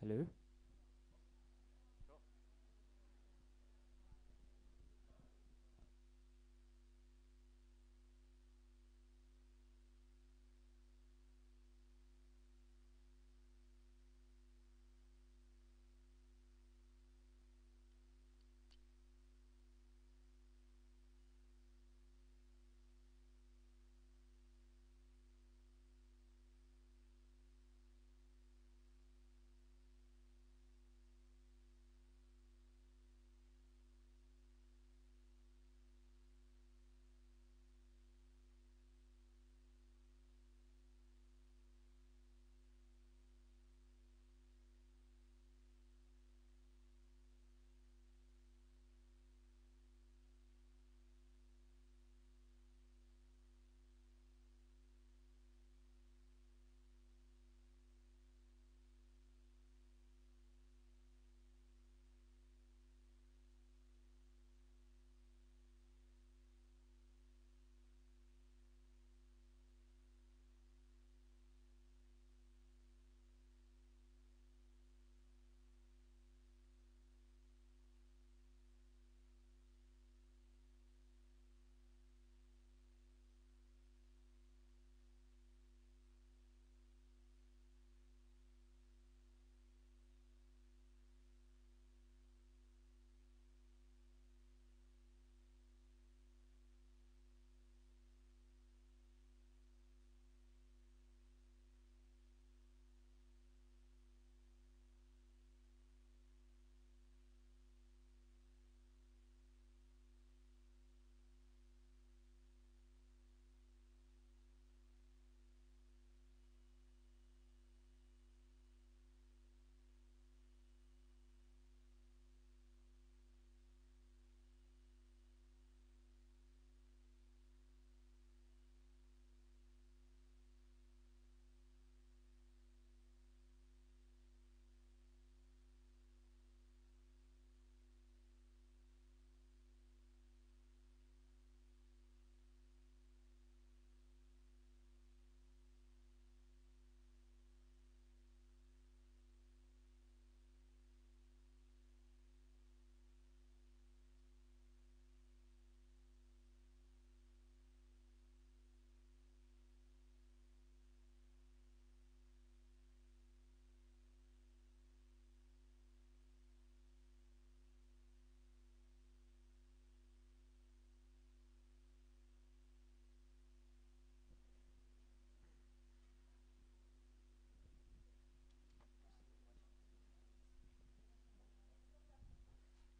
Hello?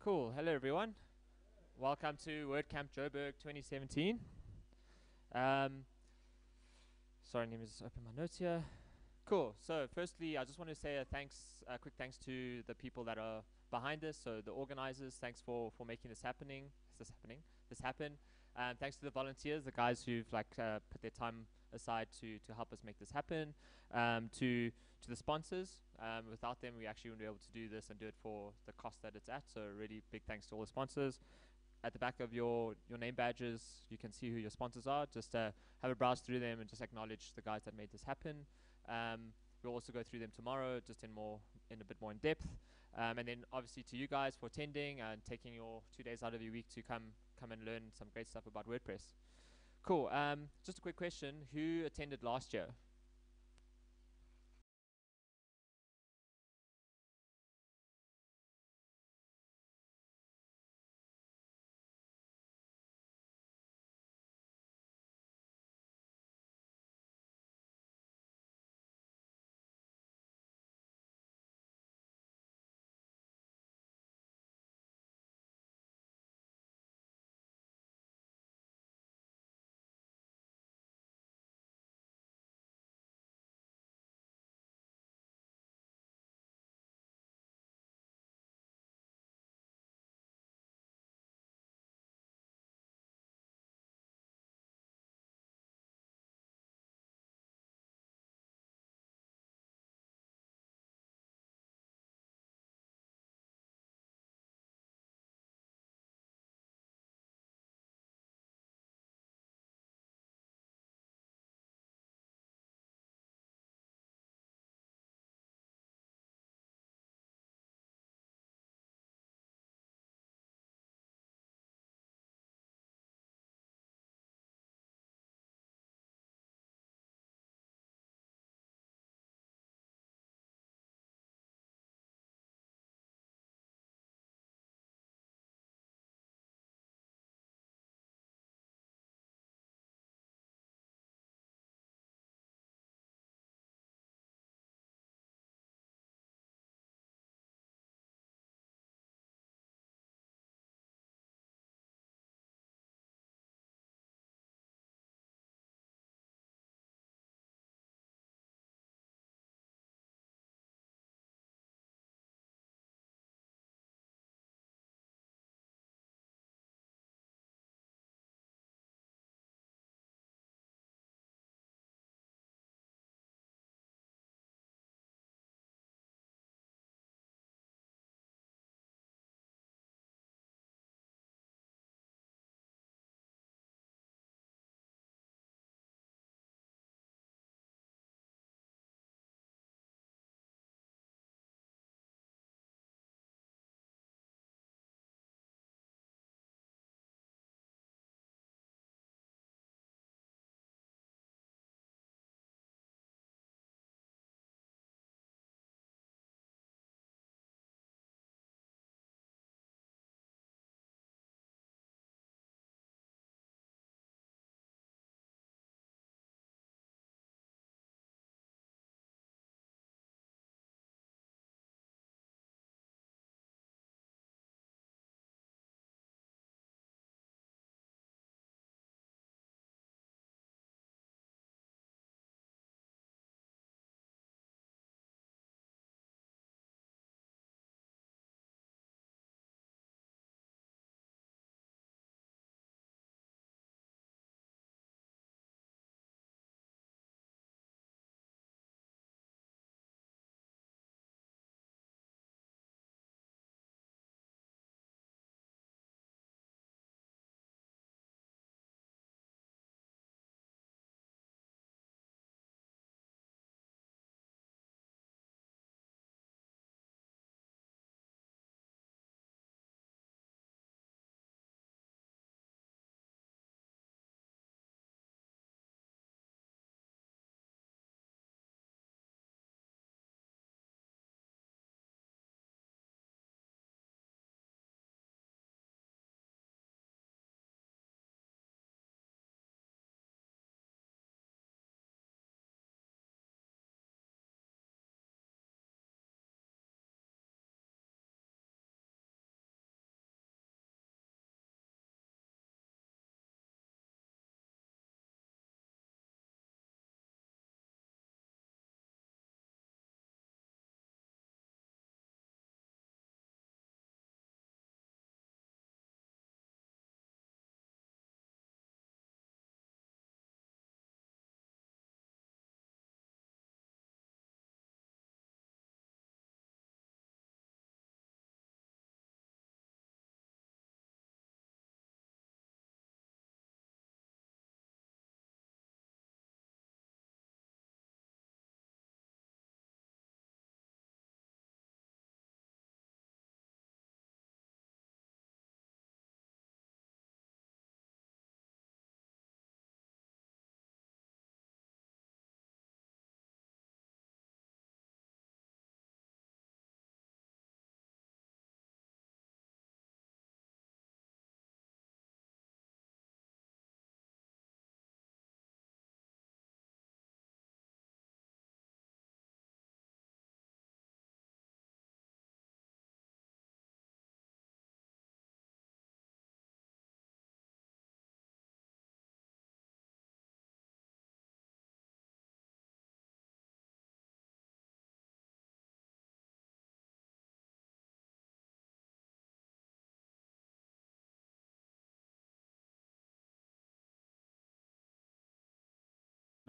Cool. Hello, everyone. Welcome to WordCamp Jo'burg 2017. Um, sorry, let me just open my notes here. Cool. So, firstly, I just want to say a quick thanks to the people that are behind this. So, the organizers, thanks for making this happening. Is this happening? This happen. Thanks to the volunteers, the guys who've put their time aside to help us make this happen. To the sponsors. Without them, we actually wouldn't be able to do this and do it for the cost that it's at. So, really big thanks to all the sponsors. At the back of your name badges, you can see who your sponsors are. Just have a browse through them and just acknowledge the guys that made this happen. We'll also go through them tomorrow, just in a bit more in depth. And then obviously to you guys for attending and taking your 2 days out of your week to come and learn some great stuff about WordPress. Cool. Just a quick question: who attended last year?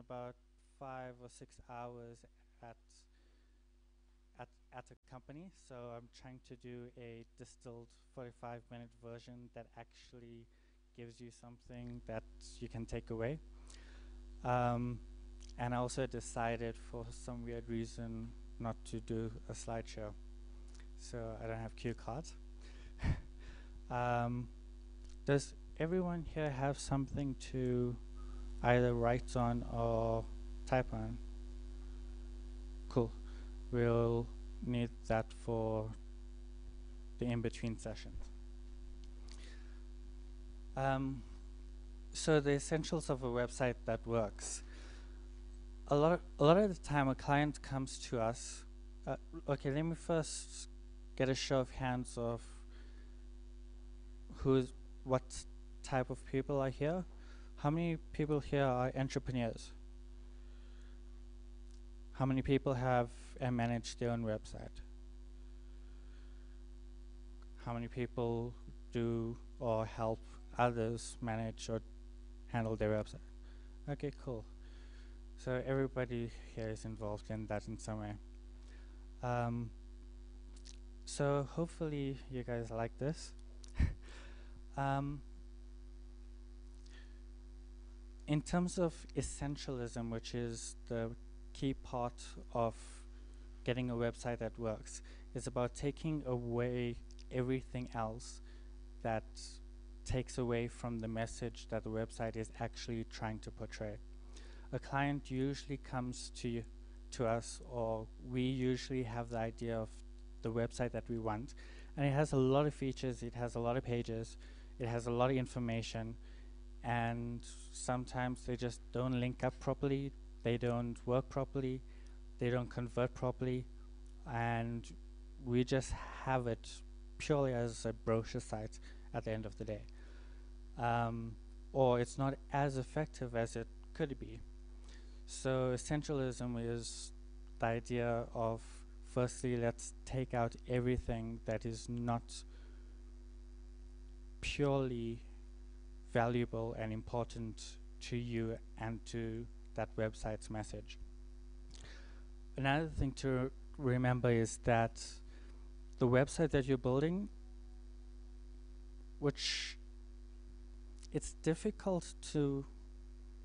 about 5 or 6 hours at at a company, so I'm trying to do a distilled 45-minute version that actually gives you something that you can take away. And I also decided for some weird reason not to do a slideshow, so I don't have cue cards. Does everyone here have something to either write on or type on? Cool. We'll need that for the in-between sessions. So the essentials of a website that works. A lot of the time, a client comes to us. Okay, let me first get a show of hands of what type of people are here. How many people here are entrepreneurs? How many people have and manage their own website? How many people do or help others manage or handle their website? Okay, cool. So everybody here is involved in that in some way. So hopefully you guys like this. In terms of essentialism, which is the key part of getting a website that works, is about taking away everything else that takes away from the message that the website is actually trying to portray. A client usually comes to us, or we usually have the idea of the website that we want, and it has a lot of features, it has a lot of pages, it has a lot of information, and sometimes they just don't link up properly, they don't work properly, they don't convert properly, and we just have it purely as a brochure site at the end of the day. Or it's not as effective as it could be. So essentialism is the idea of, firstly, let's take out everything that is not purely valuable and important to you and to that website's message. Another thing to remember is that the website that you're building, which it's difficult to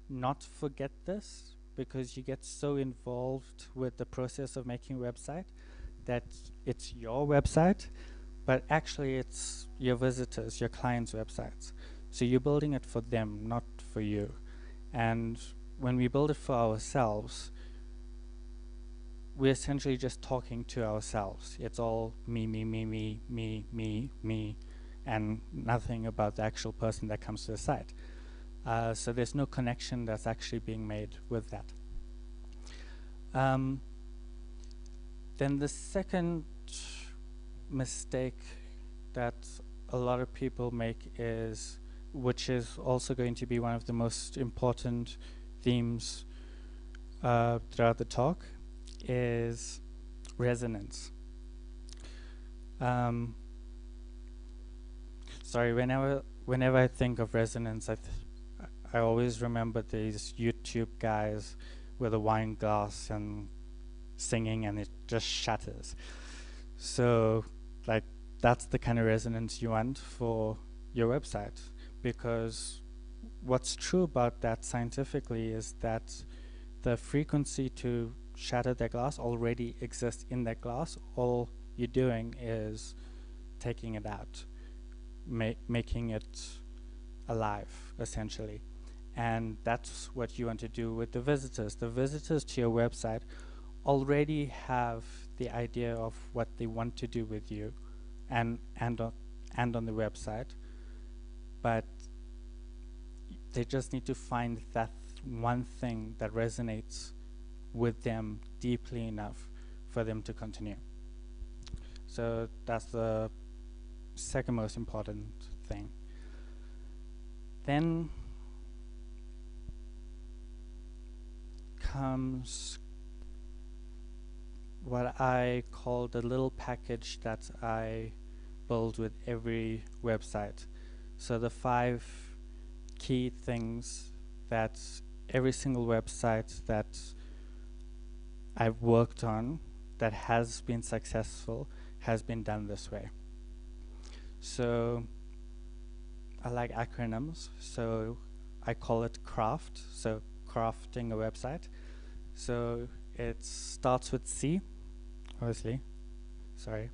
not forget this because you get so involved with the process of making a website that it's your website, but actually it's your visitors, your clients' websites. So you're building it for them, not for you. And when we build it for ourselves, we're essentially just talking to ourselves. It's all me, me, me, me, me, me, me, and nothing about the actual person that comes to the site. So there's no connection that's actually being made with that. Then the second mistake that a lot of people make is, which is also going to be one of the most important themes throughout the talk, is resonance. Sorry, whenever I think of resonance, I always remember these YouTube guys with a wine glass and singing and it just shatters. So like that's the kind of resonance you want for your website, because what's true about that scientifically is that the frequency to shatter that glass already exists in that glass. All you're doing is taking it out, making it alive, essentially. And that's what you want to do with the visitors. The visitors to your website already have the idea of what they want to do with you and on the website, but they just need to find that one thing that resonates with them deeply enough for them to continue. So that's the second most important thing. Then comes what I call the little package that I build with every website. So the 5 key things that every single website that I've worked on that has been successful has been done this way. So I like acronyms, so I call it CRAFT, so crafting a website. So it starts with C, obviously, sorry.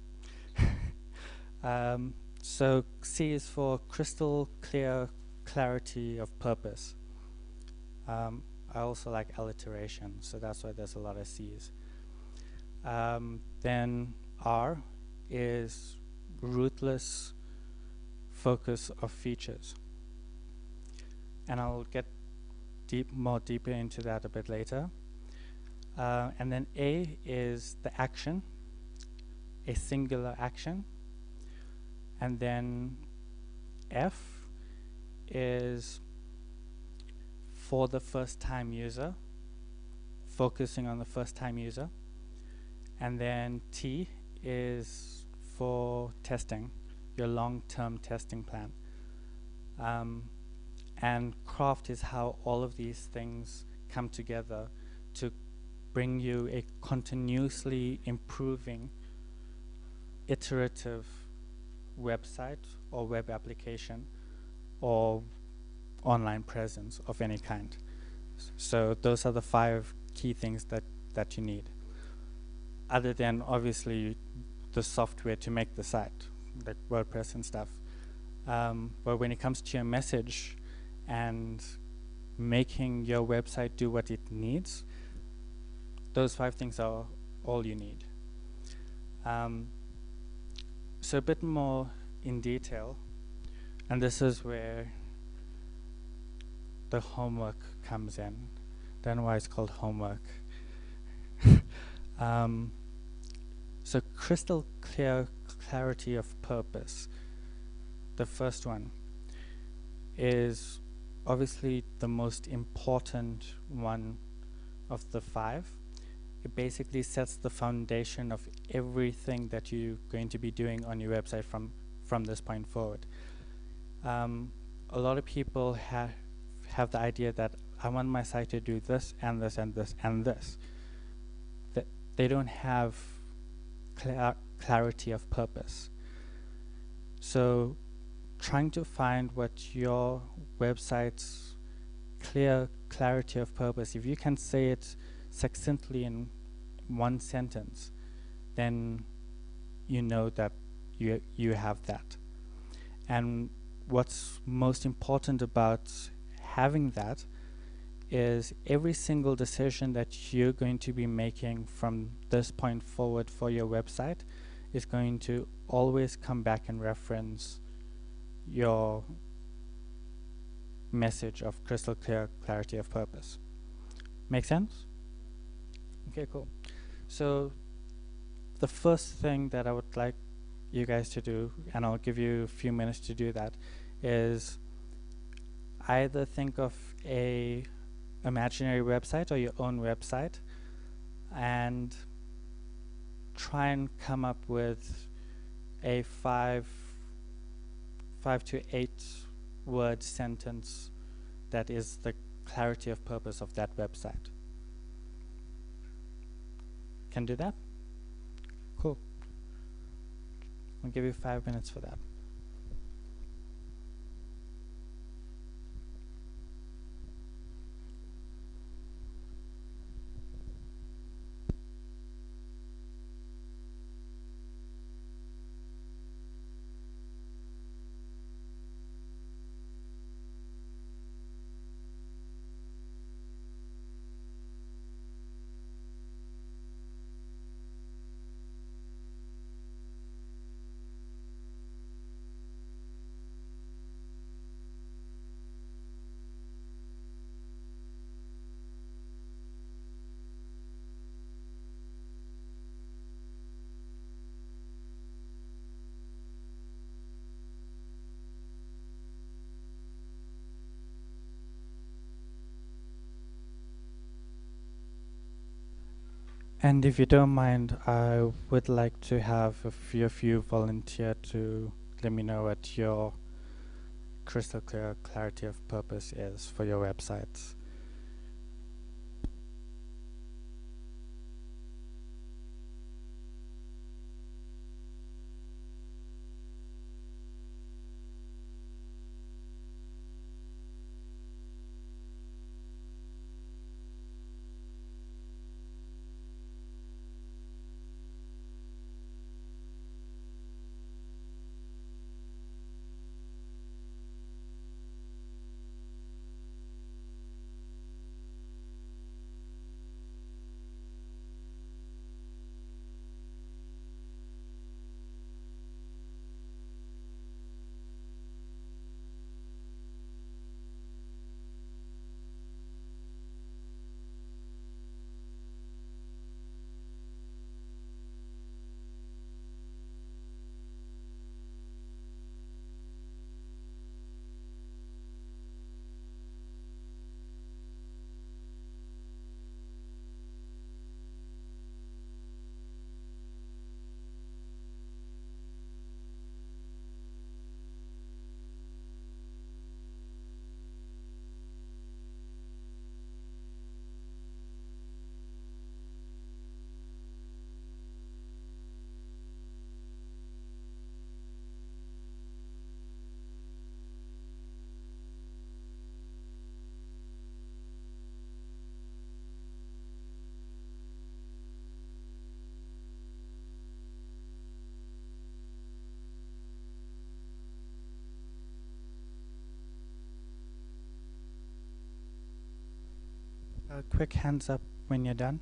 So C is for crystal clear clarity of purpose. I also like alliteration, so that's why there's a lot of C's. Then R is ruthless focus of features. And I'll get more deeper into that a bit later. And then A is the action, a singular action. And then F is for the first time user, focusing on the first time user. And then T is for testing, your long-term testing plan. And craft is how all of these things come together to bring you a continuously improving, iterative website or web application or online presence of any kind. So those are the 5 key things that you need. Other than obviously the software to make the site, like WordPress and stuff. But when it comes to your message and making your website do what it needs, those 5 things are all you need. So a bit more in detail, and this is where the homework comes in. Then why it's called homework. So crystal clear clarity of purpose. The first one is obviously the most important one of the 5. It basically sets the foundation of everything that you're going to be doing on your website from this point forward. A lot of people have the idea that I want my site to do this and this and this and this. They don't have clarity of purpose. So trying to find what your website's clear clarity of purpose, if you can say it succinctly in one sentence, then you know that you have that. And what's most important about having that is every single decision that you're going to be making from this point forward for your website is going to always come back and reference your message of crystal clear clarity of purpose. Make sense? Okay, cool. So the first thing that I would like you guys to do, and I'll give you a few minutes to do that, is either think of a imaginary website or your own website and try and come up with a 5 to 8 word sentence that is the clarity of purpose of that website. Can do that? Cool. I'll give you 5 minutes for that. And if you don't mind, I would like to have a few of you volunteer to let me know what your crystal clear clarity of purpose is for your websites. Quick hands up when you're done.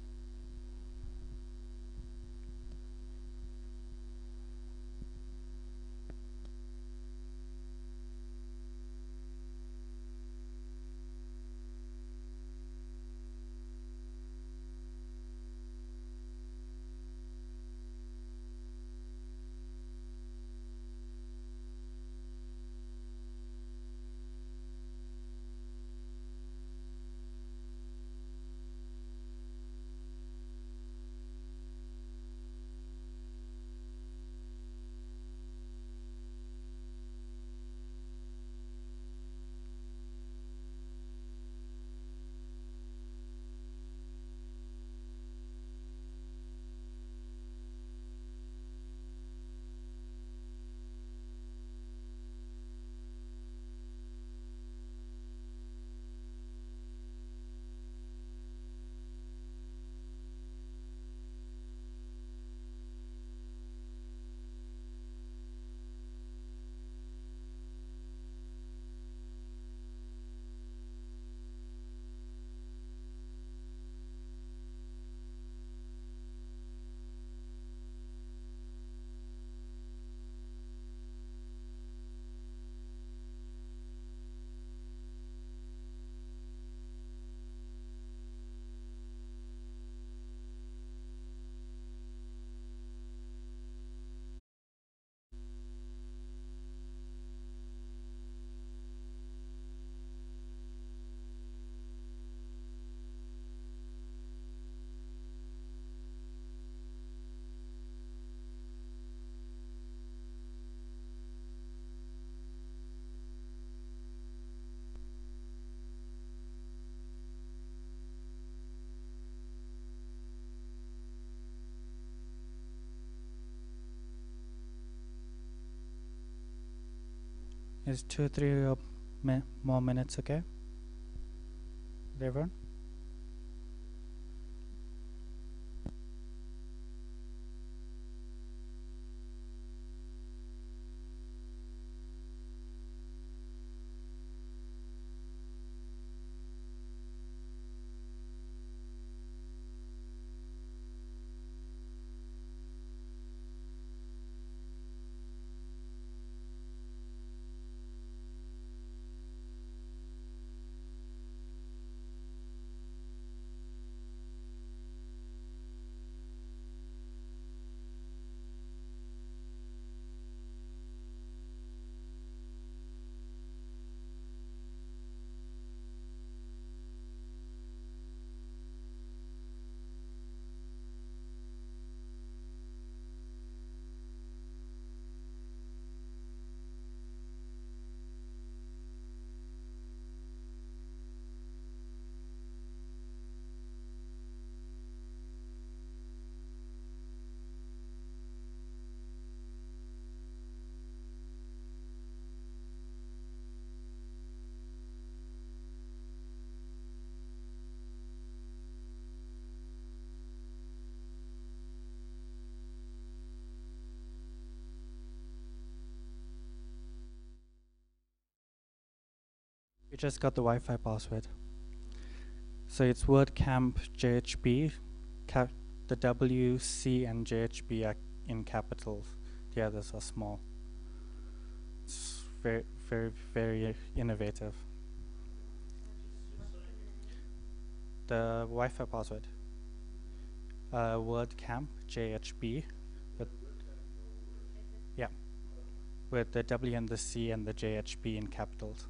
Is 2 or 3 more minutes okay? Everyone? We just got the Wi-Fi password. So it's WordCamp JHB. The W, C, and JHB are in capitals. The others are small. It's very, very, very innovative. The Wi-Fi password. WordCamp JHB. With the W and the C and the JHB in capitals.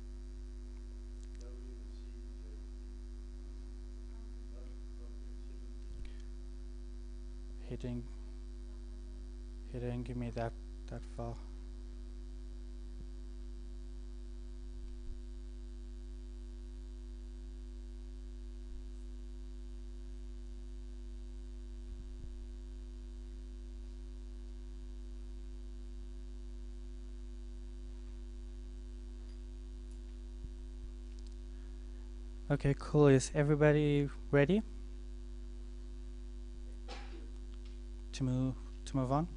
He didn't give me that far. Okay, cool. Is everybody ready to move on?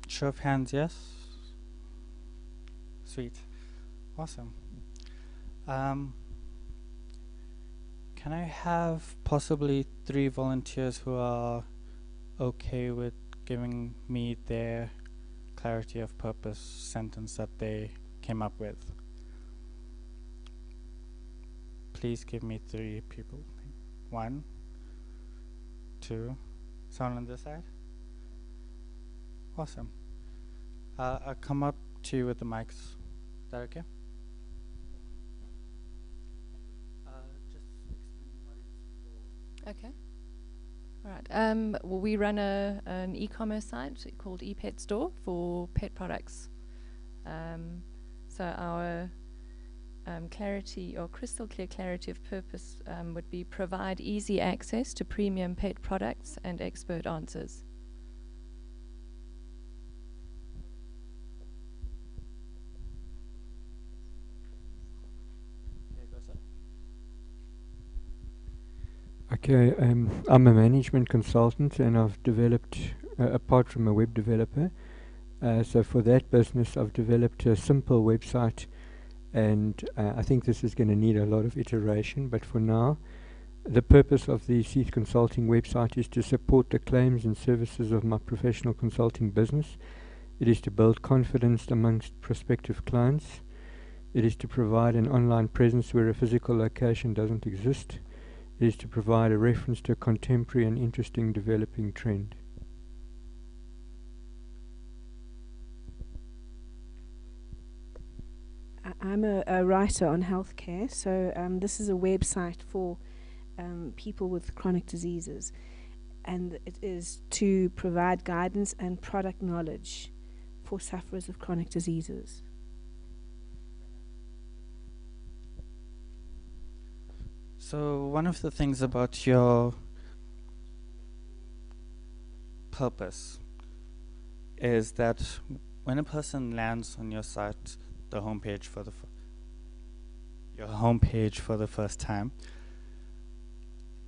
Show of hands, yes. Sweet, awesome. Can I have possibly 3 volunteers who are okay with giving me their clarity of purpose sentence that they came up with? Please give me 3 people. 1, 2. Someone on this side? Awesome. I'll come up to you with the mics. Is that okay? Just explain what it's for. Okay. All right. Well, we run an e-commerce site called ePet Store for pet products. So our clarity or crystal clear clarity of purpose would be provide easy access to premium pet products and expert answers. Okay, I'm a management consultant and I've developed, apart from a web developer, so for that business I've developed a simple website, and I think this is going to need a lot of iteration, but for now the purpose of the Seath Consulting website is to support the claims and services of my professional consulting business. It is to build confidence amongst prospective clients. It is to provide an online presence where a physical location doesn't exist. It is to provide a reference to a contemporary and interesting developing trend. I'm a writer on healthcare, so this is a website for people with chronic diseases, and it is to provide guidance and product knowledge for sufferers of chronic diseases. So one of the things about your purpose is that when a person lands on your site, the homepage for your homepage for the first time,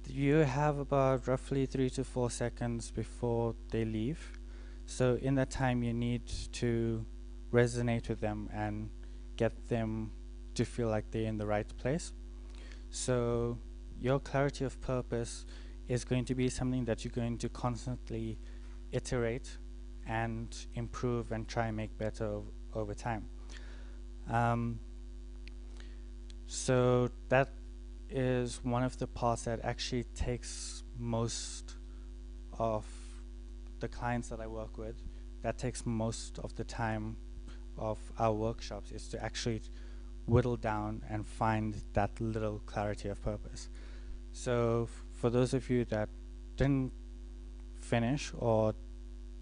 you have about roughly 3 to 4 seconds before they leave. So in that time you need to resonate with them and get them to feel like they're in the right place. So your clarity of purpose is going to be something that you're going to constantly iterate and improve and try and make better over time. So that is one of the parts that actually takes most of the clients that I work with. That takes most of the time of our workshops, is to actually whittle down and find that little clarity of purpose. So for those of you that didn't finish or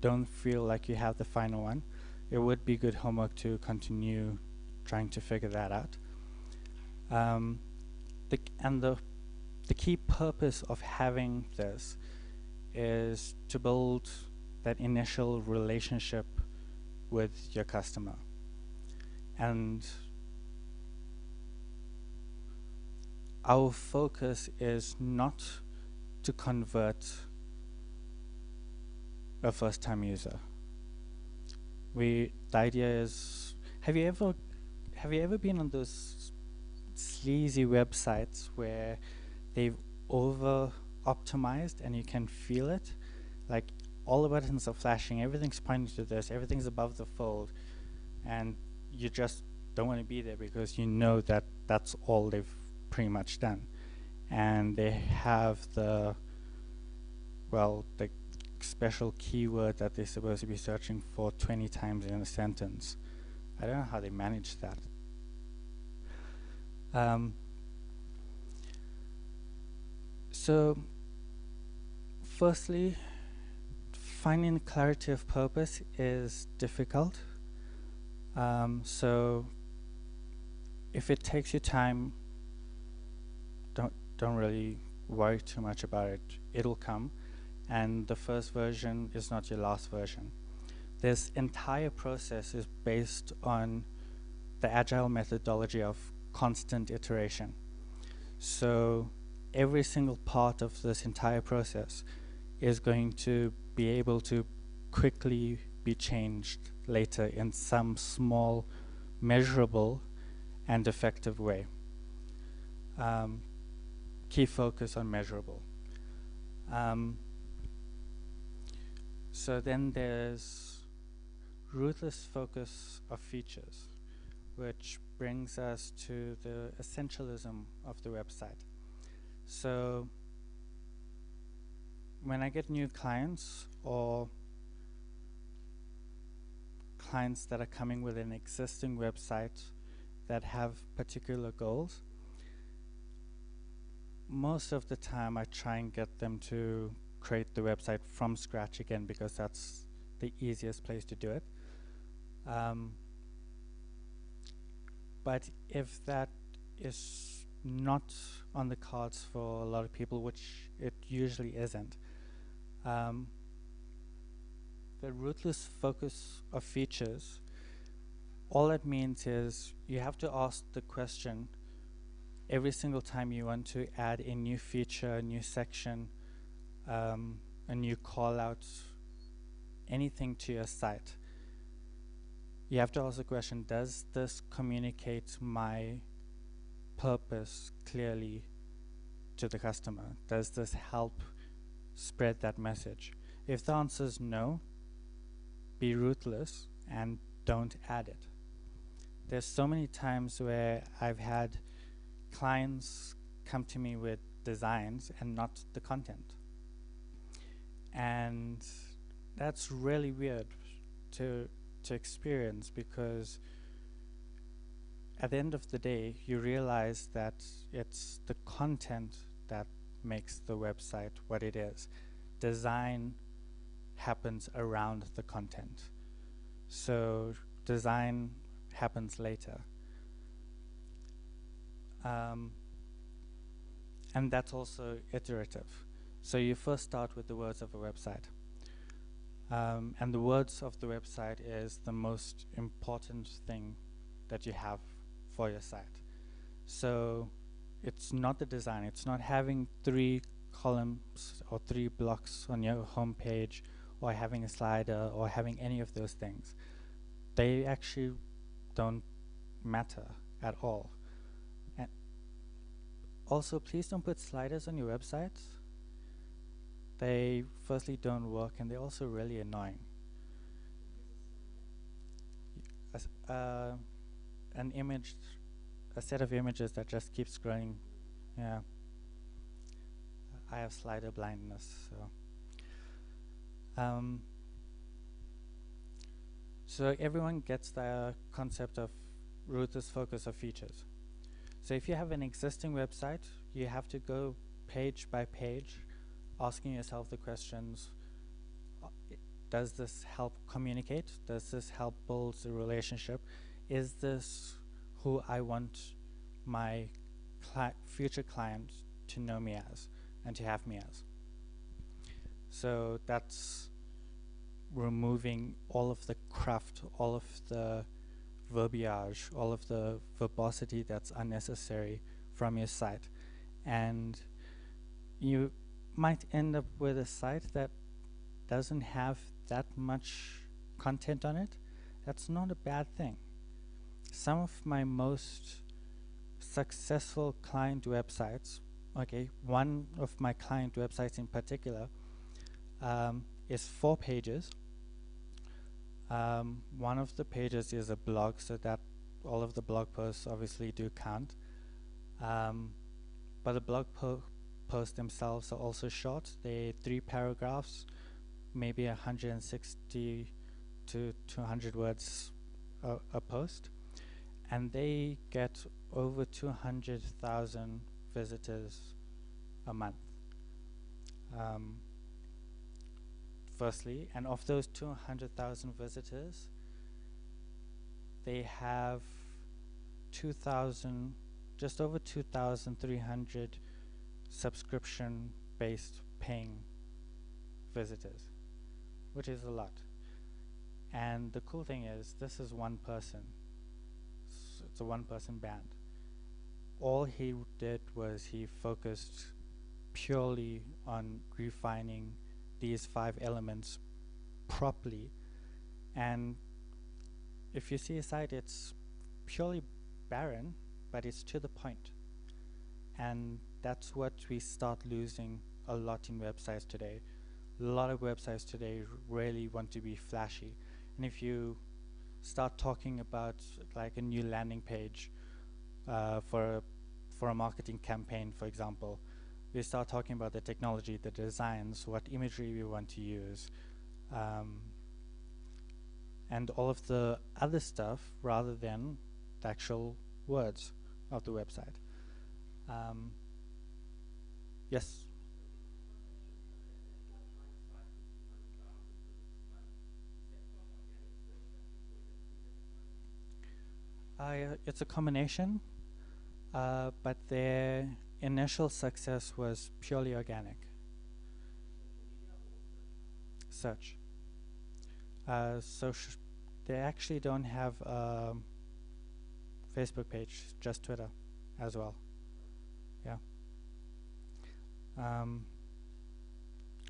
don't feel like you have the final one, it would be good homework to continue trying to figure that out. The key purpose of having this is to build that initial relationship with your customer. And our focus is not to convert a first-time user. The idea is, have you ever been on those sleazy websites where they've over-optimized and you can feel it? Like all the buttons are flashing, everything's pointing to this, everything's above the fold, and you just don't want to be there because you know that that's all they've pretty much done. And they have the special keyword that they're supposed to be searching for 20 times in a sentence. I don't know how they manage that. So firstly, finding clarity of purpose is difficult. So if it takes you time, don't really worry too much about it. It'll come, and the first version is not your last version. This entire process is based on the agile methodology of constant iteration. So every single part of this entire process is going to be able to quickly be changed later in some small, measurable, and effective way. key focus on measurable. So then there's ruthless focus of features, which brings us to the essentialism of the website. So when I get new clients or clients that are coming with an existing website that have particular goals, most of the time I try and get them to create the website from scratch again, because that's the easiest place to do it. But if that is not on the cards for a lot of people, which it usually isn't, the ruthless focus of features, all it means is you have to ask the question every single time you want to add a new feature, a new section, a new call out, anything to your site. You have to ask the question, does this communicate my purpose clearly to the customer? Does this help spread that message? If the answer is no, be ruthless and don't add it. There's so many times where I've had clients come to me with designs and not the content. And that's really weird to experience, because at the end of the day, you realize that it's the content that makes the website what it is. Design happens around the content. So design happens later. And that's also iterative. So you first start with the words of a website. And the words of the website is the most important thing that you have for your site. So it's not the design. It's not having 3 columns or 3 blocks on your home page, or having a slider, or having any of those things. They actually don't matter at all. And also, please don't put sliders on your website. They firstly don't work, and they're also really annoying. An image, a set of images that just keeps scrolling. Yeah. I have slider blindness, so. So everyone gets the concept of ruthless focus of features. So if you have an existing website, you have to go page by page, asking yourself the questions, does this help communicate? Does this help build a relationship? Is this who I want my future client to know me as and to have me as? So that's removing all of the craft, all of the verbiage, all of the verbosity that's unnecessary from your site. And you might end up with a site that doesn't have that much content on it. That's not a bad thing. Some of my most successful client websites, one of my client websites in particular, is 4 pages. One of the pages is a blog, so that all of the blog posts obviously do count. But the blog posts themselves are also short. They're 3 paragraphs, maybe 160 to 200 words a post. And they get over 200,000 visitors a month. Firstly, and of those 200,000 visitors, they have just over 2,300 subscription-based paying visitors, which is a lot. And the cool thing is, this is one person. It's a one-person band. All he did was he focused purely on refining these 5 elements properly. And if you see a site, it's purely barren, but it's to the point. And that's what we start losing a lot in websites today. A lot of websites today really want to be flashy. And if you start talking about like a new landing page for a marketing campaign, for example, we start talking about the technology, the designs, what imagery we want to use, and all of the other stuff rather than the actual words of the website. Yes. It's a combination, but their initial success was purely organic. Search. They actually don't have a Facebook page, just Twitter as well. Yeah. I'm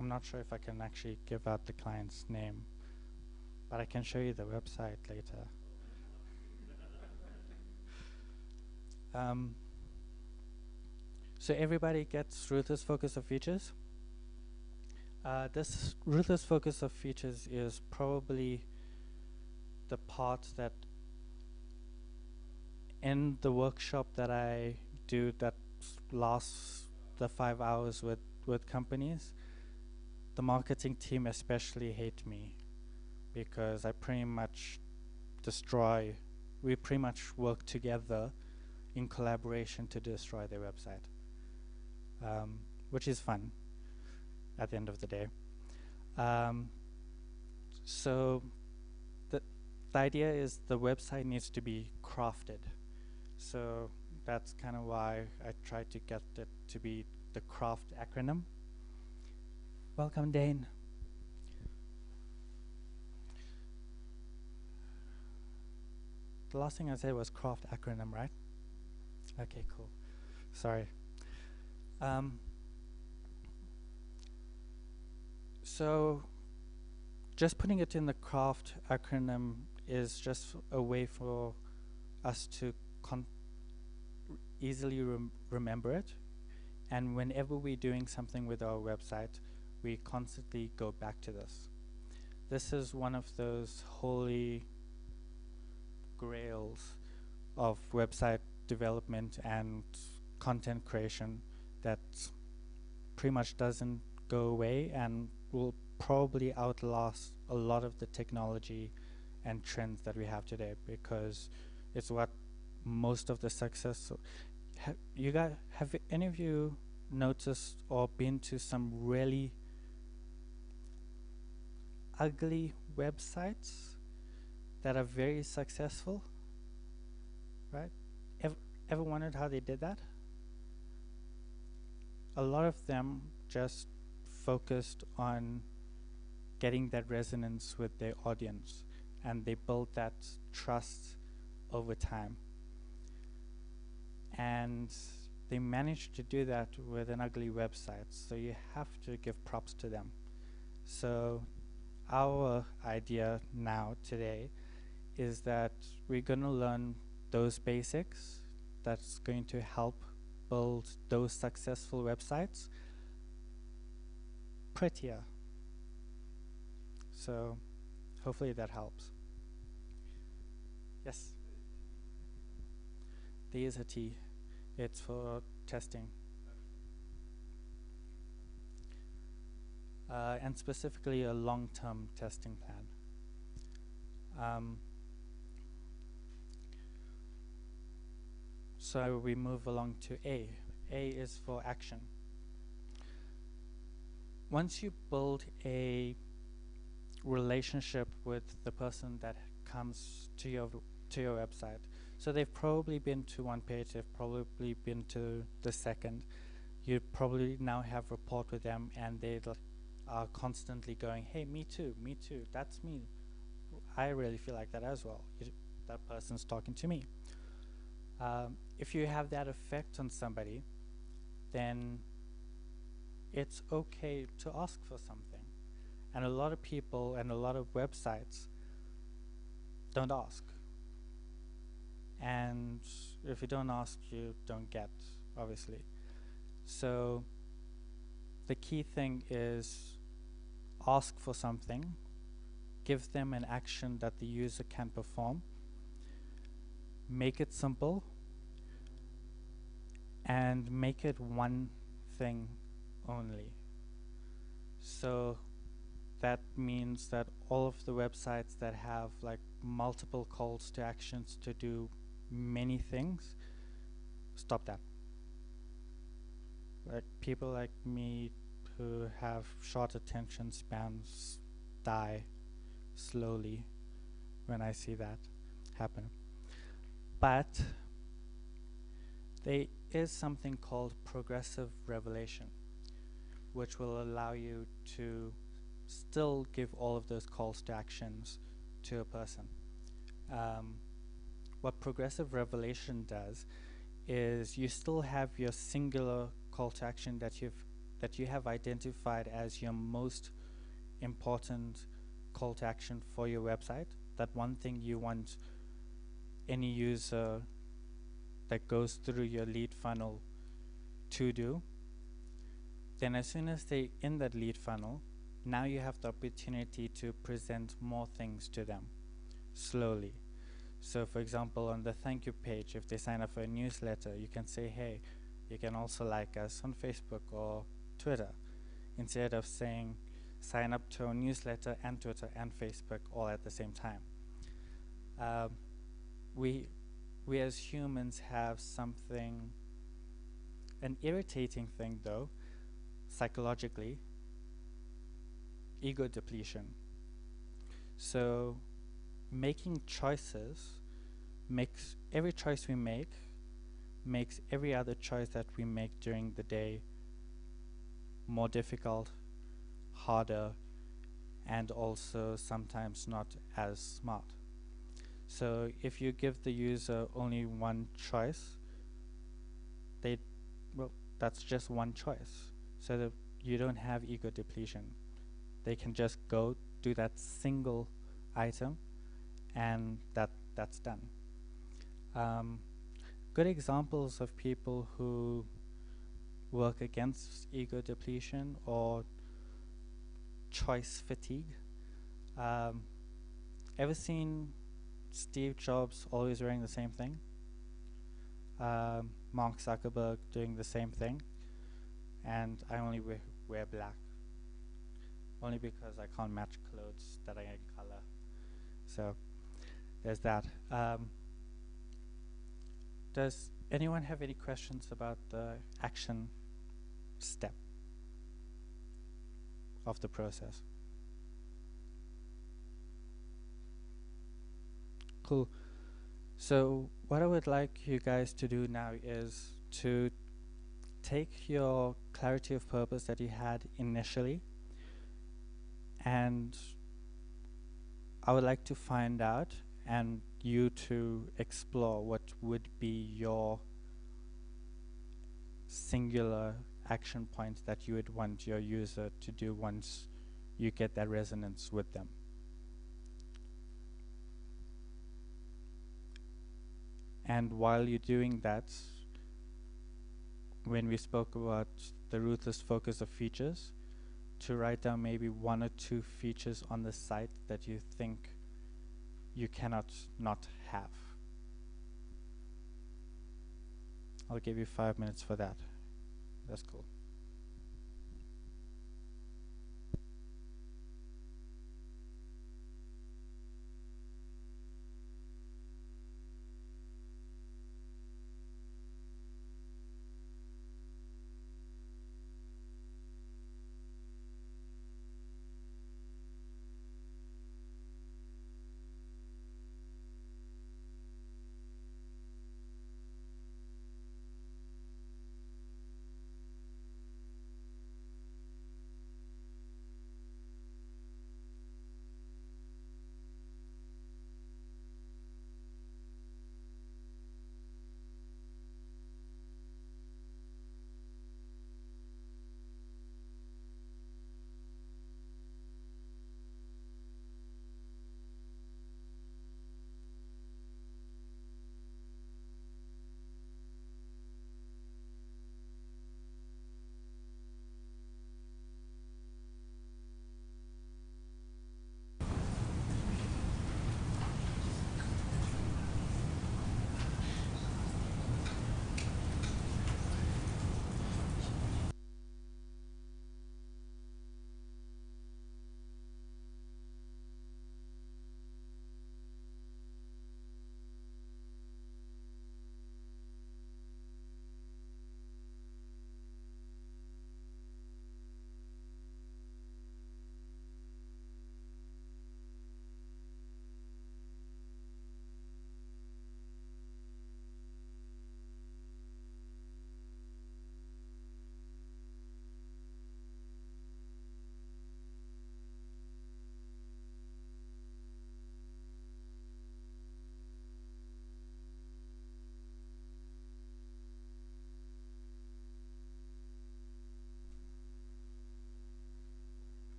not sure if I can actually give out the client's name, but I can show you the website later. So everybody gets ruthless focus of features. This ruthless focus of features is probably the part that in the workshop that I do that lasts the 5 hours with companies, the marketing team especially hate me because I pretty much we pretty much work together in collaboration to destroy their website, which is fun at the end of the day. So the idea is the website needs to be crafted. So that's kind of why I tried to get it to be the CRAFT acronym. Welcome, Dane. The last thing I said was CRAFT acronym, right? Okay, cool. Sorry. So just putting it in the CRAFT acronym is just a way for us to easily remember it. And whenever we're doing something with our website, we constantly go back to this. This is one of those holy grails of website development and content creation that pretty much doesn't go away and will probably outlast a lot of the technology and trends that we have today, because it's what most of the success. Have any of you noticed or been to some really ugly websites that are very successful? Right? Ever wondered how they did that? A lot of them just focused on getting that resonance with their audience, and they built that trust over time. And they managed to do that with an ugly website, so you have to give props to them. So our idea now today is that we're going to learn those basics that's going to help build those successful websites prettier. So hopefully that helps. Yes? There is a T. It's for testing. And specifically a long-term testing plan. So we move along to A. A is for action. Once you build a relationship with the person that comes to your website, so they've probably been to one page, they've probably been to the second, you probably now have rapport with them, and they are constantly going, hey, me too, that's me. I really feel like that as well. That person's talking to me. If you have that effect on somebody, then it's okay to ask for something. And a lot of people and a lot of websites don't ask. And if you don't ask, you don't get, obviously. So the key thing is ask for something, give them an action that the user can perform, make it simple, and make it one thing only. So that means that all of the websites that have like multiple calls to actions to do many things, stop that. Like people like me who have short attention spans die slowly when I see that happen. But there is something called progressive revelation, which will allow you to still give all of those calls to actions to a person. What progressive revelation does is you still have your singular call to action that you have identified as your most important call to action for your website, that one thing you want any user that goes through your lead funnel to do. Then as soon as they're in that lead funnel, now you have the opportunity to present more things to them slowly. So for example, on the thank you page, if they sign up for a newsletter, you can say, hey, you can also like us on Facebook or Twitter, instead of saying sign up to our newsletter and Twitter and Facebook all at the same time. We as humans have something, an irritating thing though, psychologically, ego depletion. So making choices makes every choice we makes every other choice that we make during the day more difficult, harder, and also sometimes not as smart. So if you give the user only one choice, that's just one choice. So that you don't have ego depletion. They can just go do that single item, and that's done. Good examples of people who work against ego depletion or choice fatigue. Ever seen Steve Jobs always wearing the same thing? Mark Zuckerberg doing the same thing, and I only wear black, only because I can't match clothes that are in color. So there's that. Does anyone have any questions about the action step of the process? Cool. So what I would like you guys to do now is to take your clarity of purpose that you had initially, and I would like to find out and you to explore what would be your singular action point that you would want your user to do once you get that resonance with them. And while you're doing that, when we spoke about the ruthless focus of features, to write down maybe 1 or 2 features on the site that you think you cannot not have. I'll give you 5 minutes for that. That's cool.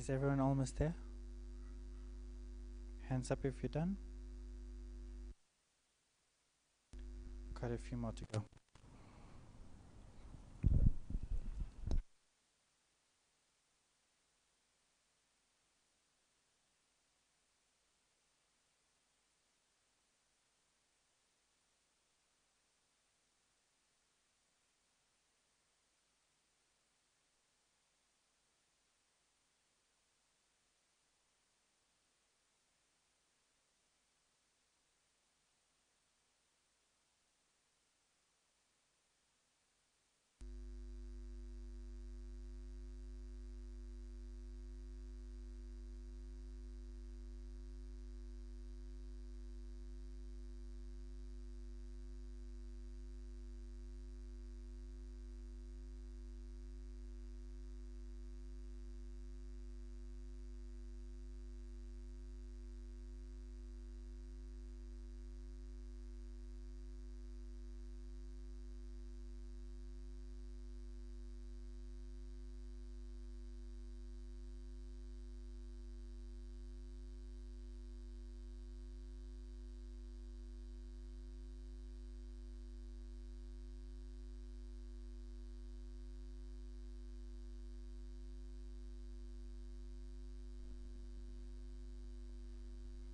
Is everyone almost there? Hands up if you're done. Got a few more to go.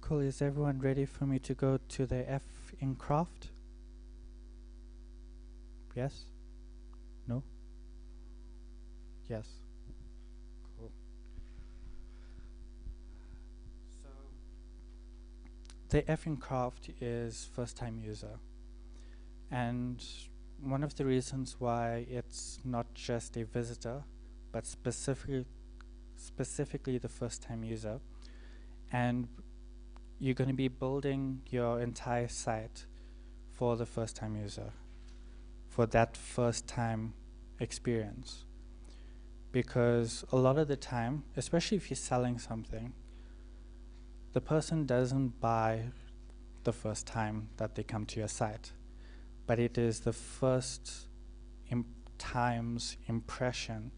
Cool, is everyone ready for me to go to the F in craft? Yes? No? Yes. Cool. So, the F in craft is first time user. And one of the reasons why it's not just a visitor, but specifically the first time user, and you're going to be building your entire site for the first time user, for that first time experience. Because a lot of the time, especially if you're selling something, the person doesn't buy the first time that they come to your site, but it is the first time's impression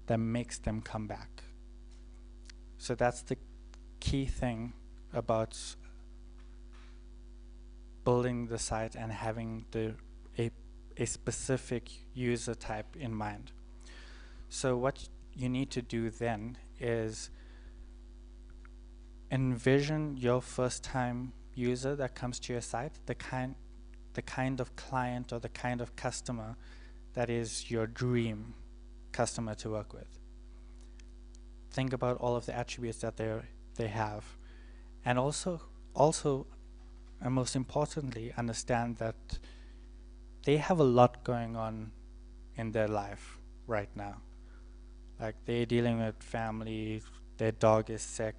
that makes them come back. So that's the key thing about building the site and having a specific user type in mind. So what you need to do then is envision your first time user that comes to your site, the kind of client or the kind of customer that is your dream customer to work with. Think about all of the attributes that they have. And also, and most importantly, understand that they have a lot going on in their life right now. Like, they're dealing with family, their dog is sick,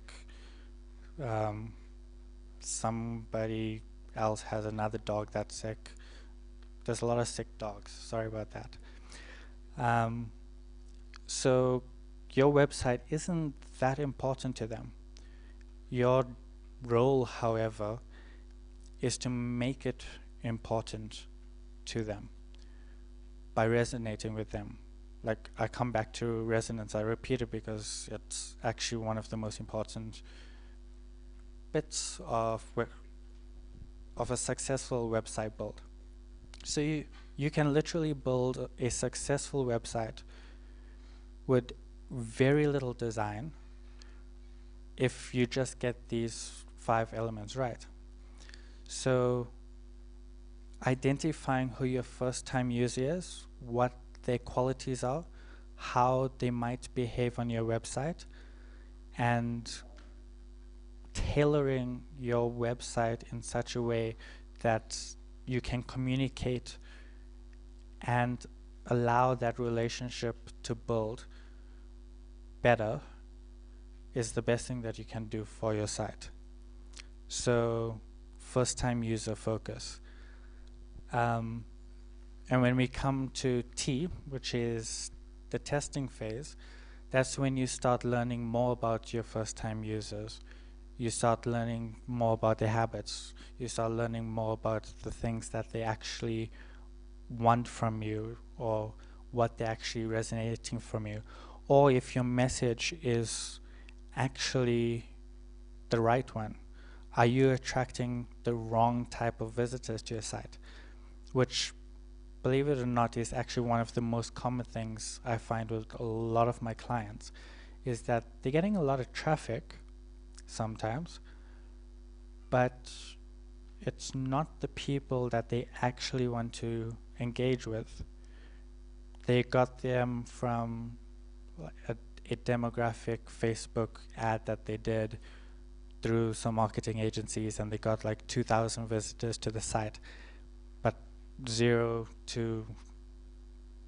somebody else has another dog that's sick. There's a lot of sick dogs, sorry about that. So your website isn't that important to them. Your role, however, is to make it important to them by resonating with them. Like, I come back to resonance, I repeat it because it's actually one of the most important bits of a successful website build. So you can literally build a successful website with very little design if you just get these 5 elements right. So identifying who your first time user is, what their qualities are, how they might behave on your website, and tailoring your website in such a way that you can communicate and allow that relationship to build better is the best thing that you can do for your site. So first time user focus. And when we come to T, which is the testing phase, that's when you start learning more about your first time users. You start learning more about their habits. You start learning more about the things that they actually want from you, or what they're actually resonating from you. Or if your message is actually the right one? Are you attracting the wrong type of visitors to your site? Which, believe it or not, is actually one of the most common things I find with a lot of my clients, is that they're getting a lot of traffic sometimes, but it's not the people that they actually want to engage with. They got them from a demographic Facebook ad that they did through some marketing agencies, and they got like 2,000 visitors to the site, but 0 to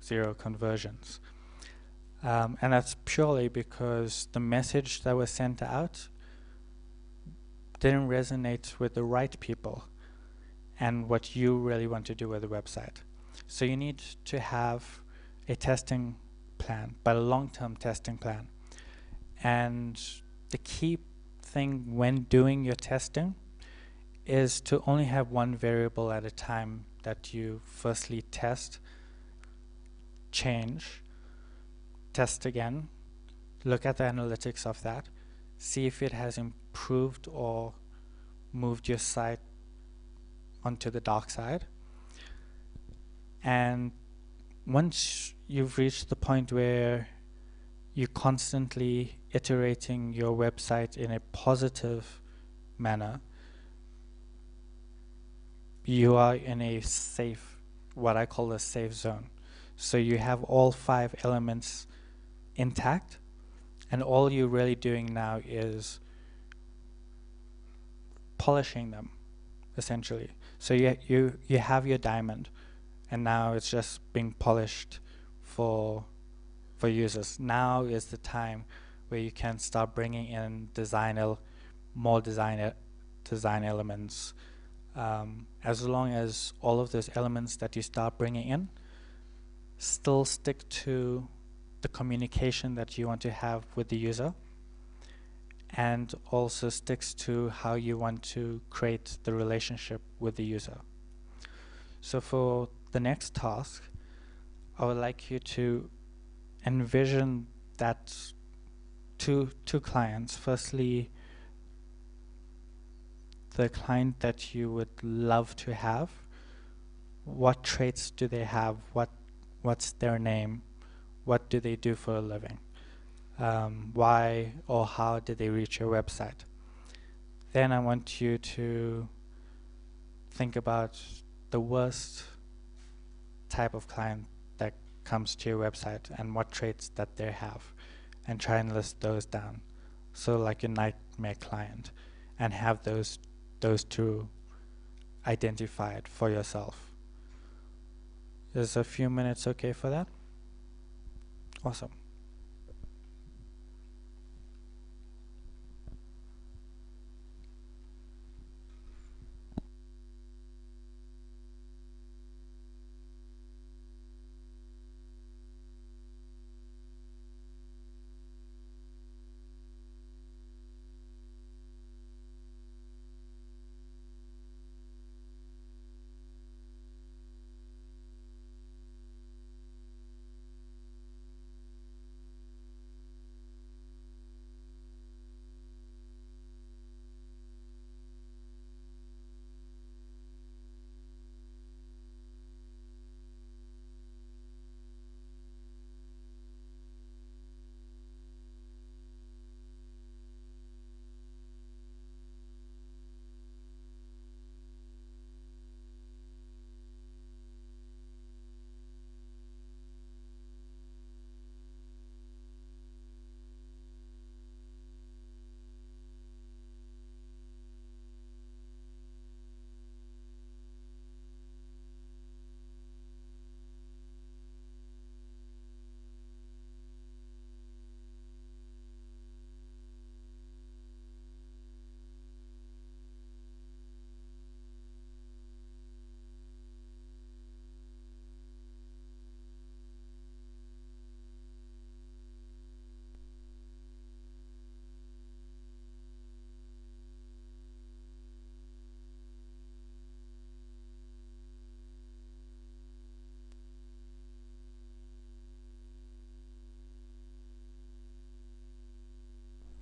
0 conversions. And that's purely because the message that was sent out didn't resonate with the right people and what you really want to do with the website. So you need to have a testing plan, but a long-term testing plan. And the key thing when doing your testing is to only have one variable at a time that you firstly test, change, test again, look at the analytics of that, see if it has improved or moved your site onto the dark side. And once you've reached the point where you're constantly iterating your website in a positive manner, you are in a safe, what I call a safe zone. So you have all 5 elements intact, and all you're really doing now is polishing them, essentially. So you have your diamond, and now it's just being polished for users. Now is the time where you can start bringing in more design elements. As long as all of those elements that you start bringing in still stick to the communication that you want to have with the user, and also sticks to how you want to create the relationship with the user. So for the next task, I would like you to envision that two clients. Firstly, the client that you would love to have. What traits do they have? What's their name? What do they do for a living? Why or how did they reach your website? Then I want you to think about the worst type of client that comes to your website and what traits that they have, and try and list those down. So like your nightmare client, and have those 2 identified for yourself. Is a few minutes okay for that? Awesome.